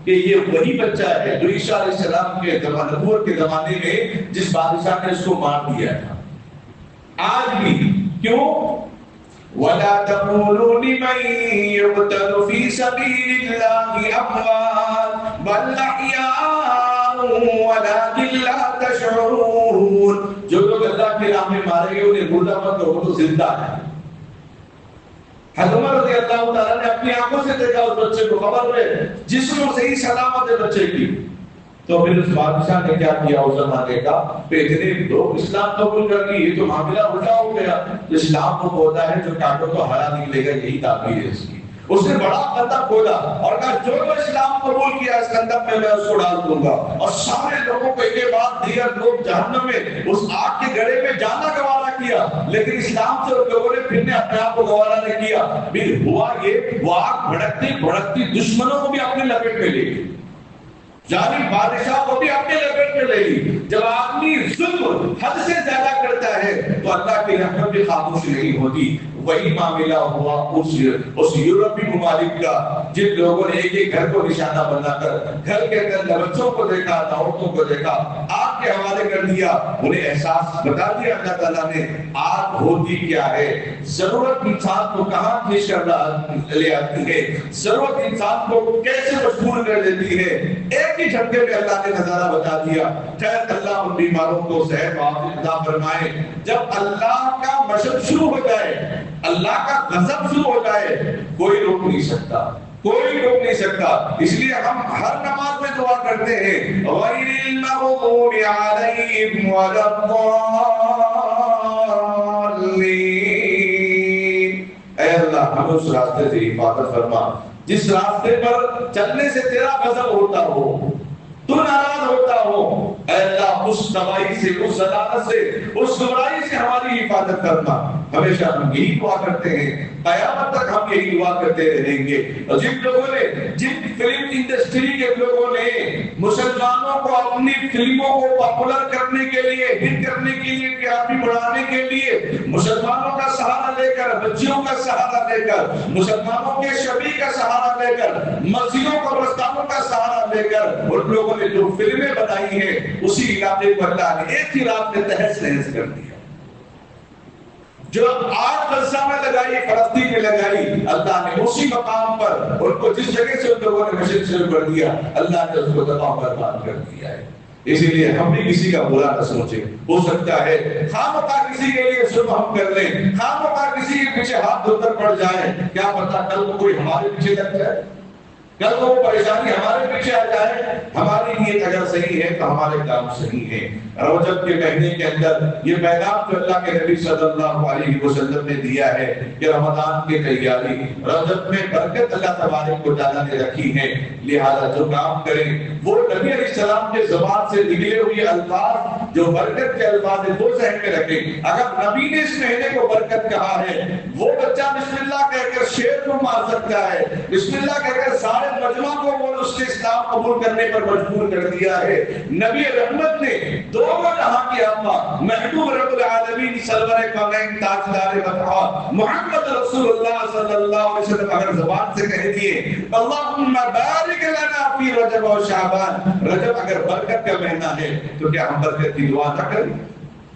کہ یہ وہی بچہ ہے جو عیسیٰ علیہ السلام کے نبوت کے زمانے میں جس بادشاہ نے اس کو مار دیا تھا۔ آج بھی کیوں؟ وَلَا تَقُولُوا لِمَن يُقْتَلُ فِي سَبِيلِ اللَّهِ أَمْوَاتٌ بَلْ أَحْيَاءٌ وَلَٰكِن لَّا تَشْعُرُونَ۔ جو لوگ اللہ کی راہ میں مارے گئے انہیں مردہ مت کہو، وہ تو زندہ ہے۔ حضرت عمر رضی اللہ تعالیٰ نے اپنی آنکھوں سے دیکھا اس بچے کو، خبر ہے جسم صحیح سلامت ہے بچے کی۔ تو پھر اس بادشاہ نے کیا کیا اس زمانے کا، اتنے لوگ اسلام قبول کر لی، یہ تو معاملہ الٹا ہو گیا۔ اسلام وہ ہوتا ہے جو کاٹو تو ہرا نکلے گا، یہی تعبیر ہے اس کی۔ اس نے بڑا خندق کھودا اور کہا جو اسلام قبول کیا اس خندق میں اس کو ڈال دوں گا، اور سارے لوگوں کو ایک بعد دیگر لوگ جہنم میں اس آگ کے گڑھے میں جانا گوارا کیا، لیکن اسلام سے لوگوں نے پھر اپنے آپ کو گوارا نہیں کیا۔ پھر ہوا یہ، وہ آگ بھڑکتی بھڑکتی دشمنوں کو بھی اپنے لپیٹ میں لے گئی، ظالم بادشاہ کو بھی اپنے لپیٹ میں لے لی۔ جب آدمی ظلم حد سے زیادہ کرتا ہے تو اللہ کی رحمت بھی خاموش نہیں ہوتی۔ وہی معاملہ ہوا اس یورپی ممالک کا، جن لوگوں نے ایک ایک گھر کو نشانہ بنا کر گھر کے اندر بچوں کو دیکھا، عورتوں کو دیکھا، آگ کے حوالے کر دیا۔ انہیں احساس بتا دیا اللہ تعالیٰ نے آگ ہوتی کیا ہے، ضرورت انسان کو کہاں کھینچ کر لے آتی ہے، ضرورت انسان کو کیسے مشغول کر دیتی ہے۔ ایک ہی جھٹکے میں اللہ نے نظارہ بتا دیا۔ خیر اللہ ان بیماروں کو صحت و عافیت عطا فرمائے۔ جب اللہ کا مشق شروع ہو جائے، اللہ کا غضب شروع ہو جائے، کوئی روک نہیں سکتا، کوئی روک نہیں سکتا۔ اس لیے ہم ہر نماز میں دعا کرتے ہیں غیر المغضوب علیہم ولا الضالین۔ اے اللہ ہمیں اس راستے سے حفاظت فرما جس راستے پر چلنے سے تیرا غضب ہوتا ہو، تو ناراض ہوتا ہو۔ اے اللہ اس تباہی سے، اس ضلالت سے، اس گمراہی سے ہماری حفاظت کرنا۔ ہمیشہ ہم یہی دعا کرتے ہیں، قیامت تک ہم یہی دعا کرتے رہیں گے۔ اور جن لوگوں نے، جن فلم انڈسٹری کے لوگوں نے مسلمانوں کو اپنی فلموں کو پاپولر کرنے کے لیے، ہٹ کرنے کے لیے، ٹیارپی بڑھانے کے لیے مسلمانوں کا سہارا لے کر، بچیوں کا سہارا لے کر، مسلمانوں کے شبیہ کا سہارا لے کر، مسجدوں قبرستانوں کا سہارا لے کر ان لوگوں نے جو فلمیں بنائی ہیں، اسی علاقے پر اللہ نے ایک ہی رات میں تہس نہس کر دیا۔ جو آج غزہ میں لگائی، فلسطین میں لگائی، اللہ نے اسی مقام پر ان کو جس جگہ سے ان لوگوں نے مشرق شروع کر دیا، اللہ نے اس کو تباہ برباد کر دیا ہے۔ اسی لیے ہم بھی کسی کا برا نہ سوچیں۔ ہو سکتا ہے خواہ کسی کے لیے ظلم ہم کر لیں، خواہ کسی کے پیچھے ہاتھ دھو کر پڑ جائیں، کیا پتا کل کو کوئی ہمارے پیچھے لگ جائے، کل وہ پریشانی ہمارے پیچھے آ جائے۔ ہماری نیت اگر صحیح ہے تو ہمارے کام صحیح ہے۔ رجب کے مہینے کے اندر یہ پیغام جو اللہ کے نبی صلی اللہ علیہ وسلم نے دیا ہے کہ رمضان کی تیاری، رجب میں برکت اللہ تبارک و تعالیٰ نے رکھی ہے، لہذا جو کام کریں وہ نبی علیہ السلام کے زبان سے نکلے ہوئے الفاظ جو برکت کے الفاظ ہیں وہ ذہن میں رکھیں۔ اگر نبی نے اس مہینے کو برکت کہا ہے، وہ بچہ بسم اللہ کہہ کر شیر کو مار سکتا ہے، بسم اللہ کہہ کر سارے مجمع کو بول اس نے اسلام قبول کرنے پر مجبور کر دیا ہے۔ نبی رحمت نے دونوں جہاں کی آقا محبوب رب العالمین سرور کونین تاجدار مدحہ محمد رسول اللہ صلی اللہ علیہ وسلم اگر زبان سے کہہ دیے اللہم بارک لنا فی رجب و شعبان، رجب اگر برکت کا مہینہ ہے تو کیا ہم برکت کی دعا نہ کریں؟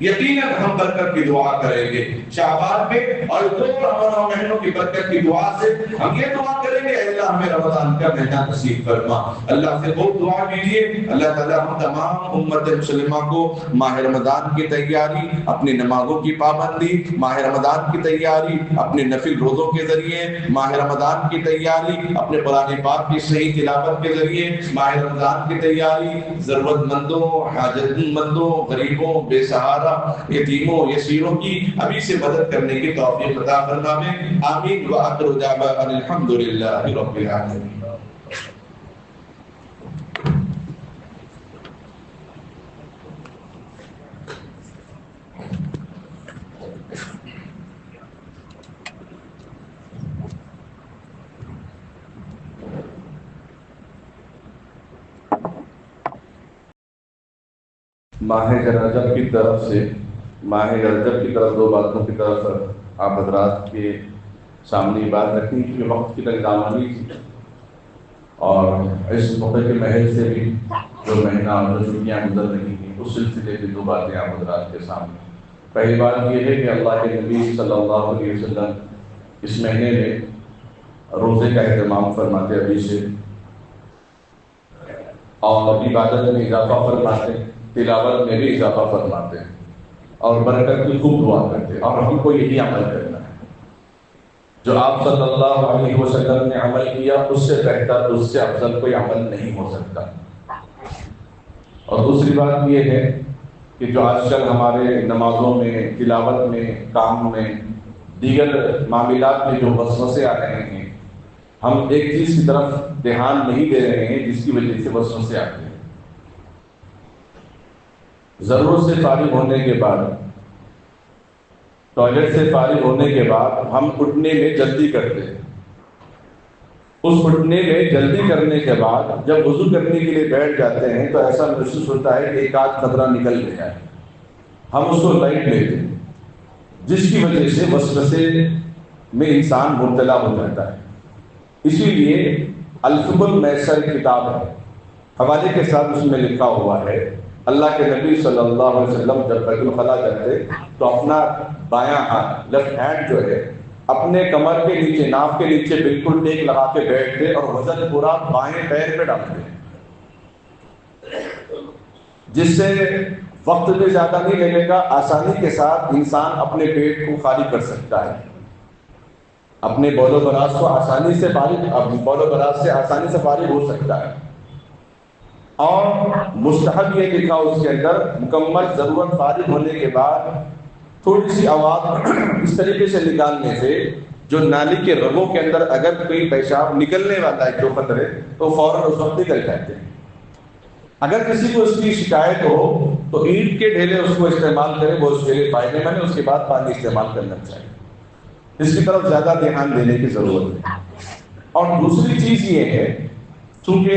یقیناً ہم برکت کی دعا کریں گے شعبان میں، اور دو رمضان مہینوں کی برکت کی دعا سے ہم یہ دعا کریں گے اے اللہ ہمیں رمضان کا مہینہ نصیب فرما۔ اللہ سے بہت دعا کیجیے، اللہ تعالیٰ ہم تمام امت مسلمہ کو ماہ رمضان کی تیاری، اپنی نمازوں کی پابندی، ماہ رمضان کی تیاری اپنے نفل روزوں کے ذریعے، ماہ رمضان کی تیاری اپنے قرآن پاک کی صحیح تلاوت کے ذریعے، ماہ رمضان کی تیاری ضرورت مندوں، حاجت مندوں، غریبوں، بے سہارا، یتیموں، یسیروں کی ابھی سے مدد کرنے کی توفیق عطا فرمائے، آمین وآخر دعوانا الحمدللہ رب العالمین۔ ماہ رجب کی طرف دو باتوں کی طرف آپ حضرات کے سامنے بات رکھیں کہ وقت کی تنظامی تھی، اور اس موقع کے محل سے بھی جو مہینہ اور جو چھٹیاں گزر رہی ہیں اس سلسلے میں دو باتیں آپ حضرات کے سامنے۔ پہلی بات یہ ہے کہ اللہ کے نبی صلی اللہ علیہ وسلم اس مہینے میں روزے کا اہتمام فرماتے ابھی سے، اور عبادت میں اضافہ فرماتے، تلاوت میں بھی اضافہ فرماتے ہیں، اور برکت کی خوب دعا کرتے ہیں، اور ہم کو یہی عمل کرنا ہے۔ جو آپ صلی اللہ علیہ وسلم نے عمل کیا اس سے بہتر، اس سے افضل کوئی عمل نہیں ہو سکتا۔ اور دوسری بات یہ ہے کہ جو آج کل ہمارے نمازوں میں، تلاوت میں، کام میں، دیگر معاملات میں جو وسوسے آ رہے ہیں، ہم ایک چیز کی طرف دھیان نہیں دے رہے ہیں جس کی وجہ سے وسوسے آتے ہیں۔ ضرورت سے فارغ ہونے کے بعد، ٹوائلٹ سے فارغ ہونے کے بعد ہم اٹھنے میں جلدی کرتے ہیں۔ اس اٹھنے میں جلدی کرنے کے بعد جب وضو کرنے کے لیے بیٹھ جاتے ہیں تو ایسا محسوس ہوتا ہے کہ ایک آدھ قطرہ نکل گیا ہے، ہم اس کو لائٹ لیتے ہیں، جس کی وجہ سے وسوسے میں انسان مبتلا ہو جاتا ہے۔ اسی لیے الفق المیسر کتاب ہے، حوالے کے ساتھ اس میں لکھا ہوا ہے اللہ کے نبی صلی اللہ علیہ وسلم جب بیت الخلاء جاتے تو اپنا بایاں ہاتھ، لیفٹ ہینڈ جو ہے، اپنے کمر کے نیچے، ناف کے نیچے بالکل ٹیک لگا کے بیٹھتے اور وزن پورا بائیں پیر پہ ڈالتے، جس سے وقت بھی زیادہ نہیں لگے گا، آسانی کے ساتھ انسان اپنے پیٹ کو خالی کر سکتا ہے، اپنے بول و براز کو آسانی سے فارغ ہو سکتا ہے۔ اور مستحب یہ لکھا اس کے اندر، مکمل ضرورت فارغ ہونے کے بعد تھوڑی سی آواز اس طریقے سے نکالنے سے جو نالی کے رگوں کے اندر اگر کوئی پیشاب نکلنے والا ہے جو قطرے تو فوراً اس وقت نکل جاتے ہیں۔ اگر کسی کو اس کی شکایت ہو تو اینٹ کے ڈھیلے اس کو استعمال کرے، وہ اس کے لیے فائدے مند ہے، اس کے بعد پانی استعمال کرنا چاہیے۔ اس کی طرف زیادہ دھیان دینے کی ضرورت ہے۔ اور دوسری چیز یہ ہے، چونکہ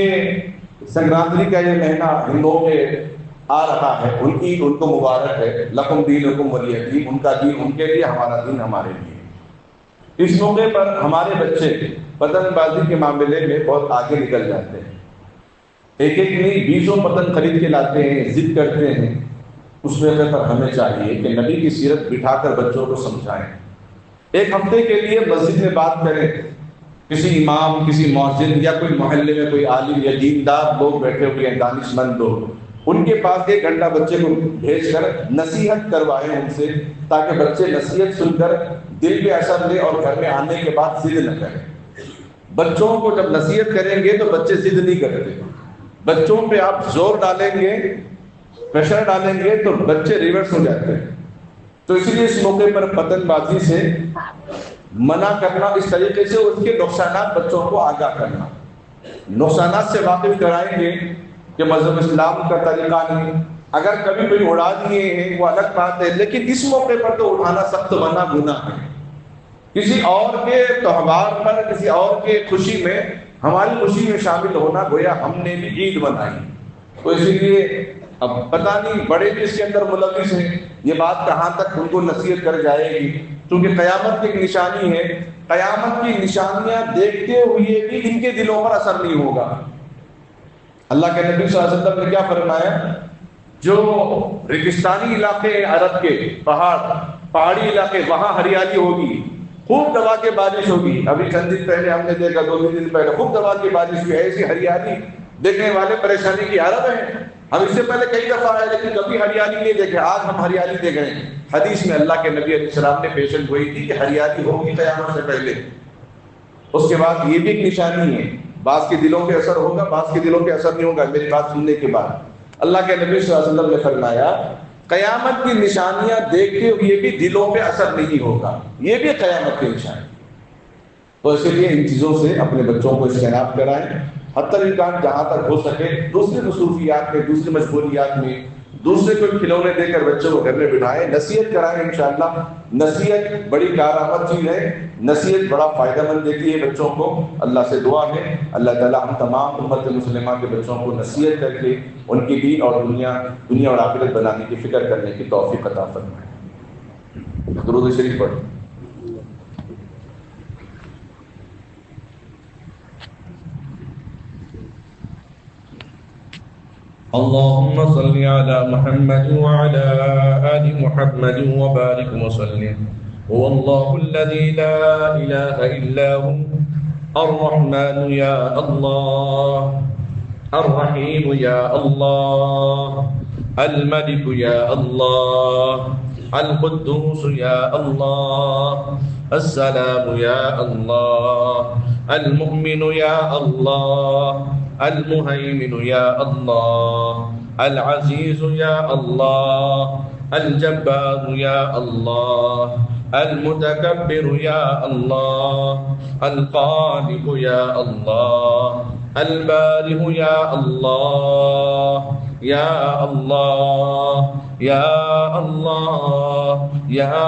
سنکرانتی کا یہ مہینہ ہندوؤں میں آ رہا ہے، ان کو مبارک ہے، لکم دینکم ولی دین، ان کا دین ان کے لیے، ہمارا دین ہمارے لیے۔ اس موقع پر ہمارے بچے پتنگ بازی کے معاملے میں بہت آگے نکل جاتے ہیں، ایک نہیں 20 پتنگ خرید کے لاتے ہیں، ضد کرتے ہیں۔ اس موقع پر ہمیں چاہیے کہ نبی کی سیرت بٹھا کر بچوں کو سمجھائیں، ایک ہفتے کے لیے مسجد میں بات کریں، کسی امام، کسی مؤذن یا کوئی محلے میں کوئی عالم یا دیندار لوگ بیٹھے ہوئے ہیں، دانش مند لوگ، ان کے پاس 1 گھنٹہ بچے کو بھیج کر نصیحت کروائیں ان سے، تاکہ بچے نصیحت سن کر دل پہ اثر لے اور گھر میں آنے کے بعد ضد نہ کریں۔ بچوں کو جب نصیحت کریں گے تو بچے ضد نہیں کرتے، بچوں پہ آپ زور ڈالیں گے، پریشر ڈالیں گے تو بچے ریورس ہو جاتے ہیں۔ تو اسی لیے اس موقع پر پتنگ بازی سے منع کرنا، اس طریقے سے اس کے نقصانات بچوں کو آگاہ کرنا، نقصانات سے واقف کرائیں گے کہ مذہب اسلام کا طریقہ نہیں، اگر کبھی کوئی اڑا دیے ہیں وہ الگ بات ہے، لیکن اس موقع پر تو اڑانا سخت منع گناہ ہے۔ کسی اور کے تہوار پر، کسی اور کے خوشی میں ہماری خوشی میں شامل ہونا گویا ہم نے بھی عید منائی. تو اسی لیے اب پتہ نہیں بڑے بھی اس کے اندر ملوث ہیں، یہ بات کہاں تک ان کو نصیحت کر جائے گی، کیونکہ قیامت کی ایک نشانی ہے. قیامت کی نشانیاں دیکھتے ہوئے بھی ان کے دلوں پر اثر نہیں ہوگا. اللہ کے نبی صلی اللہ علیہ وسلم نے کیا فرمایا؟ جو ریگستانی علاقے عرب کے پہاڑی علاقے، وہاں ہریالی ہوگی، خوب دبا کے بارش ہوگی. ابھی چند دن پہلے ہم نے دیکھا، 2 دن پہلے خوب دبا کے بارش ہوئی، ایسی ہریالی دیکھنے والے پریشانی کی حالت ہیں. ہم اس سے پہلے کئی دفعہ آئے لیکن کبھی ہریالی نہیں دیکھے، آج ہم ہریالی دیکھ رہے ہیں. حدیث میں اللہ کے نبی علیہ السلام نے پیشن گوئی تھی کہ ہریالی ہوگی قیامت سے پہلے. اس کے بعد یہ بھی ایک نشانی ہے، بعض کے دلوں پہ اثر ہوگا، بعض کے دلوں پہ اثر نہیں ہوگا. میری بات سننے کے بعد اللہ کے نبی صلی اللہ علیہ وسلم نے فرمایا قیامت کی نشانیاں دیکھتے ہوئے بھی دلوں پہ اثر نہیں ہوگا، یہ بھی قیامت کی نشانی. تو اسی لیے ان چیزوں سے اپنے بچوں کو اجتناب کرائیں، حتی الامکان جہاں تک ہو سکے. دوسری مصروفیات میں، دوسری مشغولیات میں دوسرے کو کھلونے دے کر بچوں کو گھر میں بٹھائیں، نصیحت کرائیں. انشاءاللہ نصیحت بڑی کارآمد چیز ہے، نصیحت بڑا فائدہ مند دیتی ہے بچوں کو. اللہ سے دعا ہے اللہ تعالیٰ ہم تمام امت مسلمہ کے بچوں کو نصیحت کر کے ان کی دین اور دنیا اور آخرت بنانے کی فکر کرنے کی توفیق عطا فرمائے. درود شریف پڑھیں. اللهم صل على محمد وعلى آل محمد وبارك وسلم. هو الله الذي لا إله إلا هو الرحمن يا الله، الرحيم يا الله، الملك يا الله، القدوس يا الله، السلام يا الله، المؤمن يا الله، المهيمن يا الله، العزيز يا الله، الجبار يا الله، المتكبر يا الله، الخالق يا الله، البارئ يا الله، يا الله يا الله يا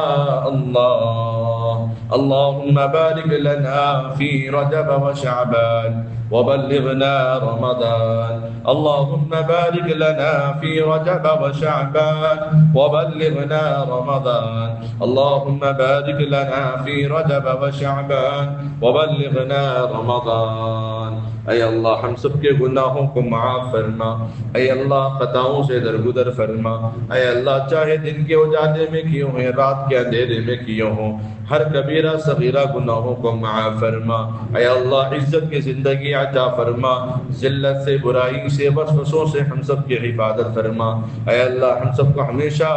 الله. اللهم بارك لنا في رجب وشعبان وبلغنا رمضان. اللهم بارك لنا في رجب وشعبان وبلغنا رمضان. اللهم بارك لنا في رجب وشعبان وبلغنا رمضان. اے اللہ ہم سب کے گناہوں کو معاف فرما، اے اللہ خطاؤں سے درگزر فرما، اے اللہ چاہے دن کے اجالے میں کیوں ہیں، رات کے اندھیرے میں کیوں ہوں، ہر کبیرہ صغیرہ گناہوں کو معاف فرما. اے اللہ عزت کی زندگی عطا فرما، ذلت سے، برائی سے، وسوسوں سے ہم سب کی حفاظت فرما. اے اللہ ہم سب کو ہمیشہ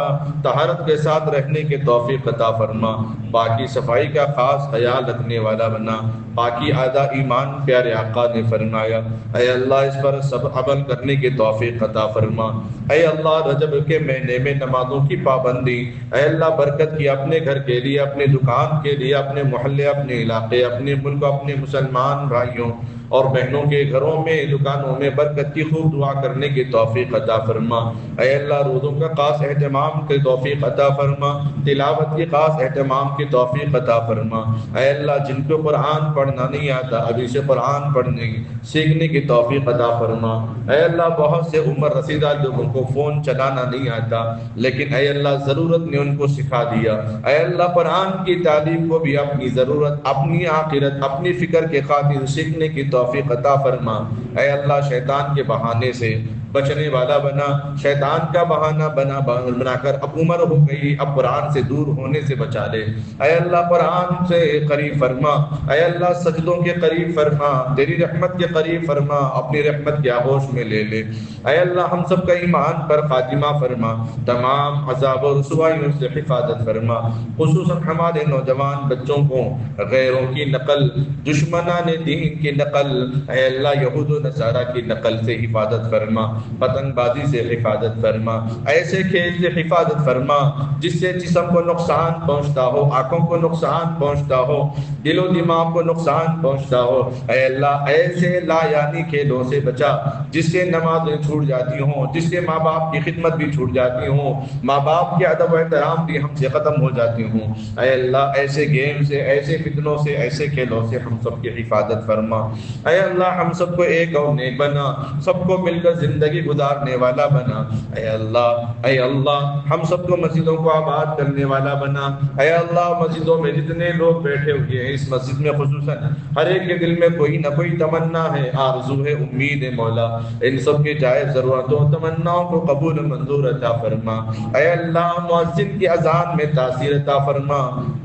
طہارت کے ساتھ رہنے کی توفیق عطا فرما، باقی صفائی کا خاص خیال رکھنے والا بنا. باقی آدھا ایمان پیارے آقا نے فرمایا، اے اللہ اس پر سب عمل کرنے کی توفیق عطا فرما. اے اللہ رجب کے مہینے میں نمازوں کی پابندی، اے اللہ برکت کی اپنے گھر کے لیے، اپنے دکان کے لیے، اپنے محلے، اپنے علاقے، اپنے ملک، اپنے مسلمان بھائیوں اور بہنوں کے گھروں میں، دکانوں میں برکت کی خوب دعا کرنے کی توفیق عطا فرما. اے اللہ روزوں کا خاص اہتمام کی توفیق عطا فرما، تلاوت کی خاص اہتمام کی توفیق عطا فرما. اے اللہ جن کو قرآن پڑھنا نہیں آتا ابھی سے قرآن پڑھنے سیکھنے کی توفیق عطا فرما. اے اللہ بہت سے عمر رسیدہ لوگوں کو فون چلانا نہیں آتا لیکن اے اللہ ضرورت نے ان کو سکھا دیا. اے اللہ قرآن کی تعلیم کو بھی اپنی ضرورت، اپنی آخرت، اپنی فکر کے خاطر سیکھنے کی توفیق عطا فرما. اے اللہ شیطان کے بہانے سے بچنے والا بنا، شیطان کا بہانہ بنا کر اب عمر ہو گئی، اب قرآن سے دور ہونے سے بچا لے. اے اللہ قرآن سے قریب فرما، اے اللہ سجدوں کے قریب فرما، تیری رحمت کے قریب فرما، اپنی رحمت کے آغوش میں لے لے. اے اللہ ہم سب کا ایمان پر خاتمہ فرما، تمام عذاب و رسوائیوں سے حفاظت فرما. خصوصاً ہمارے نوجوان بچوں کو غیروں کی نقل، دشمنان دین کی نقل، اے اللہ یہود و نصارہ کی نقل سے حفاظت فرما، پتنگ بازی سے حفاظت فرما، ایسے کھیل سے حفاظت فرما جس سے جسم کو نقصان پہنچتا ہو، آنکھوں کو نقصان پہنچتا ہو، دل و دماغ کو نقصان پہنچتا ہو. اے اللہ ایسے لا یعنی کھیلوں سے بچا جس سے نمازیں چھوٹ جاتی ہوں، جس سے ماں باپ کی خدمت بھی چھوٹ جاتی ہوں، ماں باپ کے ادب و احترام بھی ہم سے ختم ہو جاتی ہوں، اے اللہ ایسے گیم سے، ایسے فتنوں سے، ایسے کھیلوں سے ہم سب کی حفاظت فرما۔ اے اللہ ہم سب کو ایک اور نیک بنا، سب کو مل کر زندگی گزارنے والا بنا۔ اے اللہ ہم سب کو مسجدوں کو آباد کرنے والا بنا۔ اے اللہ مسجدوں میں جتنے لوگ بیٹھے ہوئے ہیں، اس مسجد میں خصوصاً ہر ایک کے دل میں کوئی نہ کوئی تمنا ہے، آرزو ہے، امید ہے مولا، ان سب کے جائز ضرورتوں تمناؤں کو قبول منظور عطا فرما۔ اے اللہ مؤذن کی اذان میں تاثیر عطا فرما،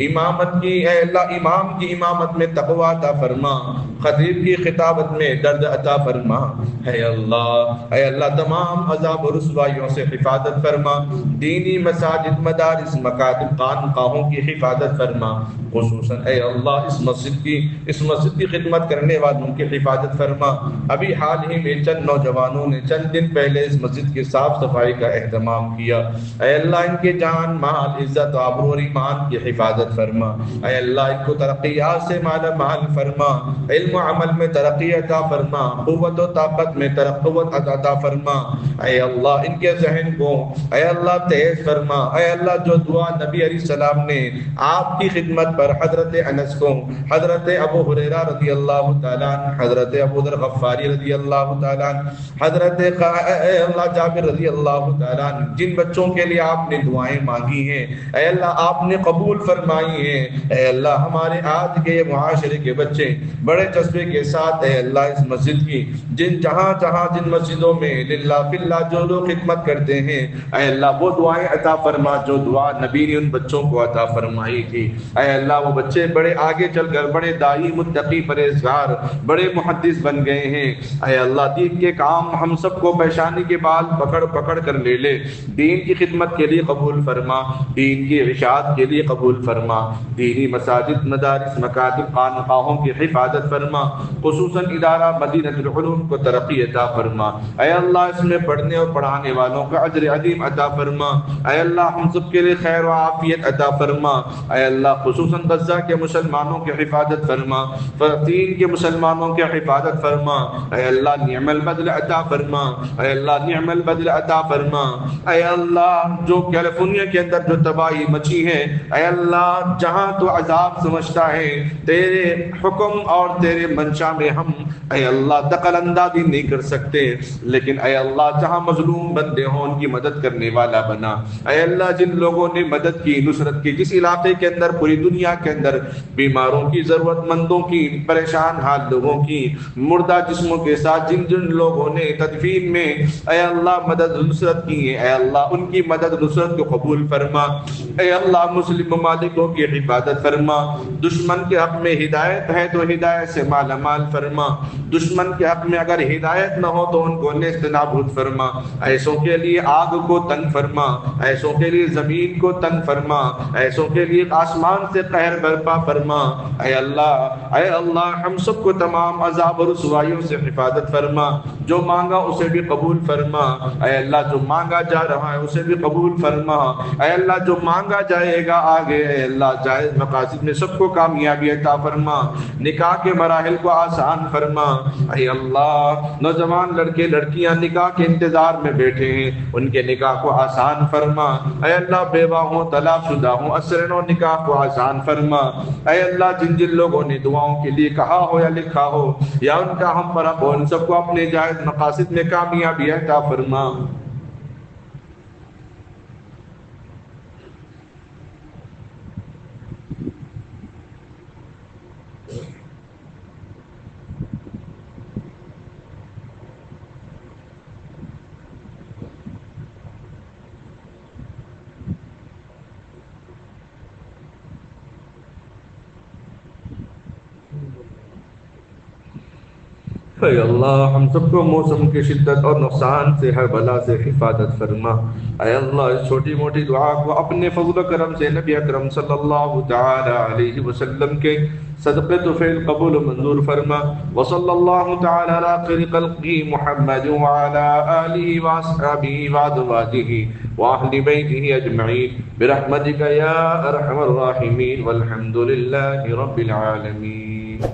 امامت کی اے اللہ امام کی امامت میں تقوی عطا فرما، خطیب کی خطابت میں درد عطا فرما۔ اے اللہ تمام عذاب و رسوائیوں سے حفاظت فرما، دینی مساجد، مدارس، مکاتب، خانقاہوں کی حفاظت فرما، خصوصاً اے اللہ اس مسجد کی خدمت کرنے والوں کی حفاظت فرما۔ ابھی حال ہی میں چند نوجوانوں نے چند دن پہلے اس مسجد کی صاف صفائی کا اہتمام کیا، اے اللہ ان کے جان، مال، عزت، آبرو اور ایمان کی حفاظت فرما۔ اے اللہ ان کو ترقیات سے مالا مال فرما، علم و عمل میں ترقی عطا فرما، قوت و طاقت میں قوت عطا فرما۔ اے اللہ ان کے ذہن کو اے اللہ تیز فرما۔ اے اللہ جو دعا نبی علیہ السلام نے آپ کی خدمت پر حضرت انس کو، حضرت ابو ہریرہ رضی اللہ تعالیٰ عنہ، حضرت ابو ذر غفاری رضی اللہ تعالیٰ عنہ، حضرت اے اللہ جابر رضی اللہ تعالیٰ عنہ، جن بچوں کے لیے آپ نے دعائیں مانگی ہیں اے اللہ آپ نے قبول فرمائی ہیں۔ اے اللہ ہمارے آج کے یہ معاشرے کے بچے بڑے جذبے کے ساتھ اے اللہ اس مسجد کی جن مسجدوں میں للہ فی اللہ جو لوگ خدمت کرتے ہیں اے اللہ وہ دعائیں عطا فرما جو دعا نبی نے ان بچوں کو عطا فرمائی تھی۔ اے اللہ وہ بچے بڑے آگے چل کر بڑے داعی، متقی، پرہیزگار، بڑے محدث بن گئے ہیں۔ اے اللہ دین کے کام ہم سب کو پیشانی کے بال پکڑ پکڑ کر لے لے، دین کی خدمت کے لیے قبول فرما، دین کی ارشاد کے لیے قبول فرما، دینی مساجد، مدارس، مکاتب، خانقاہوں کی حفاظت فرما، خصوصاً ادارہ مدینہ العلوم کو ترقی عطا فرما۔ اے اللہ اس میں پڑھنے اور پڑھانے والوں کا اجر عظیم عطا فرما۔ اے اللہ ہم سب کے لیے خیر و عافیت عطا فرما۔ اے اللہ خصوصاً غزہ کے مسلمانوں کی حفاظت فرما، فلسطین کے مسلمانوں کی حفاظت فرما۔ اے اللہ نعم البدل عطا فرما، اے اللہ نعم البدل عطا فرما۔ اے اللہ جو کیلیفورنیا کے اندر جو تباہی مچی ہے اے اللہ جہاں تو عذاب سمجھتا ہے، تیرے حکم اور تیرے منشا میں ہم اے اللہ دخل اندازی نہیں کر سکتے، لیکن اے اللہ جہاں مظلوم بندے ہوں ان کی مدد کرنے والا بنا۔ اے اللہ جن لوگوں نے مدد کی، نصرت کی، جس علاقے کے اندر پوری دنیا کے اندر بیماروں کی، ضرورت مندوں کی، پریشان حال لوگوں کی، مردہ جسموں کے ساتھ جن لوگوں نے تدفین میں اے اللہ مدد نصرت کی ہے اے اللہ ان کی مدد نصرت کو قبول فرما۔ اے اللہ مسلم ممالکوں کی حفاظت فرما، دشمن کے حق میں ہدایت ہے تو ہدایت سے مالا مال فرما، دشمن کے حق میں اگر ہدایت نہ ہو تو ان کو نیست نابود فرما، ایسوں کے لیے آگ کو تنگ فرما، ایسوں کے لیے زمین کو تنگ فرما، ایسوں کے لیے آسمان سے قہر برپا فرما۔ اے اللہ ہم سب کو تمام عذاب و رسوائیوں سے حفاظت فرما، جو مانگا اسے بھی قبول فرما۔ اے اللہ جو مانگا جا رہا ہے اسے بھی قبول فرما۔ اے اللہ جو مانگا جائے گا آگے اے اللہ جائز مقاصد میں سب کو کامیابی عطا فرما، نکاح کے مراحل کو آسان فرما۔ اے اللہ نوجوان لڑکے لڑکیاں نکاح کے انتظار میں بیٹھے ہیں ان کے نکاح کو آسان فرما۔ اے اللہ بیوہ ہوں، طلاق شدہ ہوں، اسرن و نکاح کو آسان فرما۔ اے اللہ جن لوگوں نے دعاؤں کے لیے کہا ہو یا لکھا ہو یا ان کا ہم پر ہو ان سب کو اپنے جائز مقاصد میں کامیابی عطا فرما۔ اے اللہ ہم سب کو موسم کی شدت اور نقصان سے، ہر بلا سے حفاظت فرما۔ اے اللہ اس چھوٹی موٹی دعا کو اپنے فضل و کرم سے نبی اکرم صلی اللہ تعالی علیہ وسلم کے صدقے تو فعل قبول منظور فرما۔ وصلی اللہ تعالی علی خیر خلقہ محمد وعلی آلہ واصحابہ وازواجہ واہل بیتہ اجمعین برحمتک یا ارحم الراحمین والحمد للہ رب العالمین۔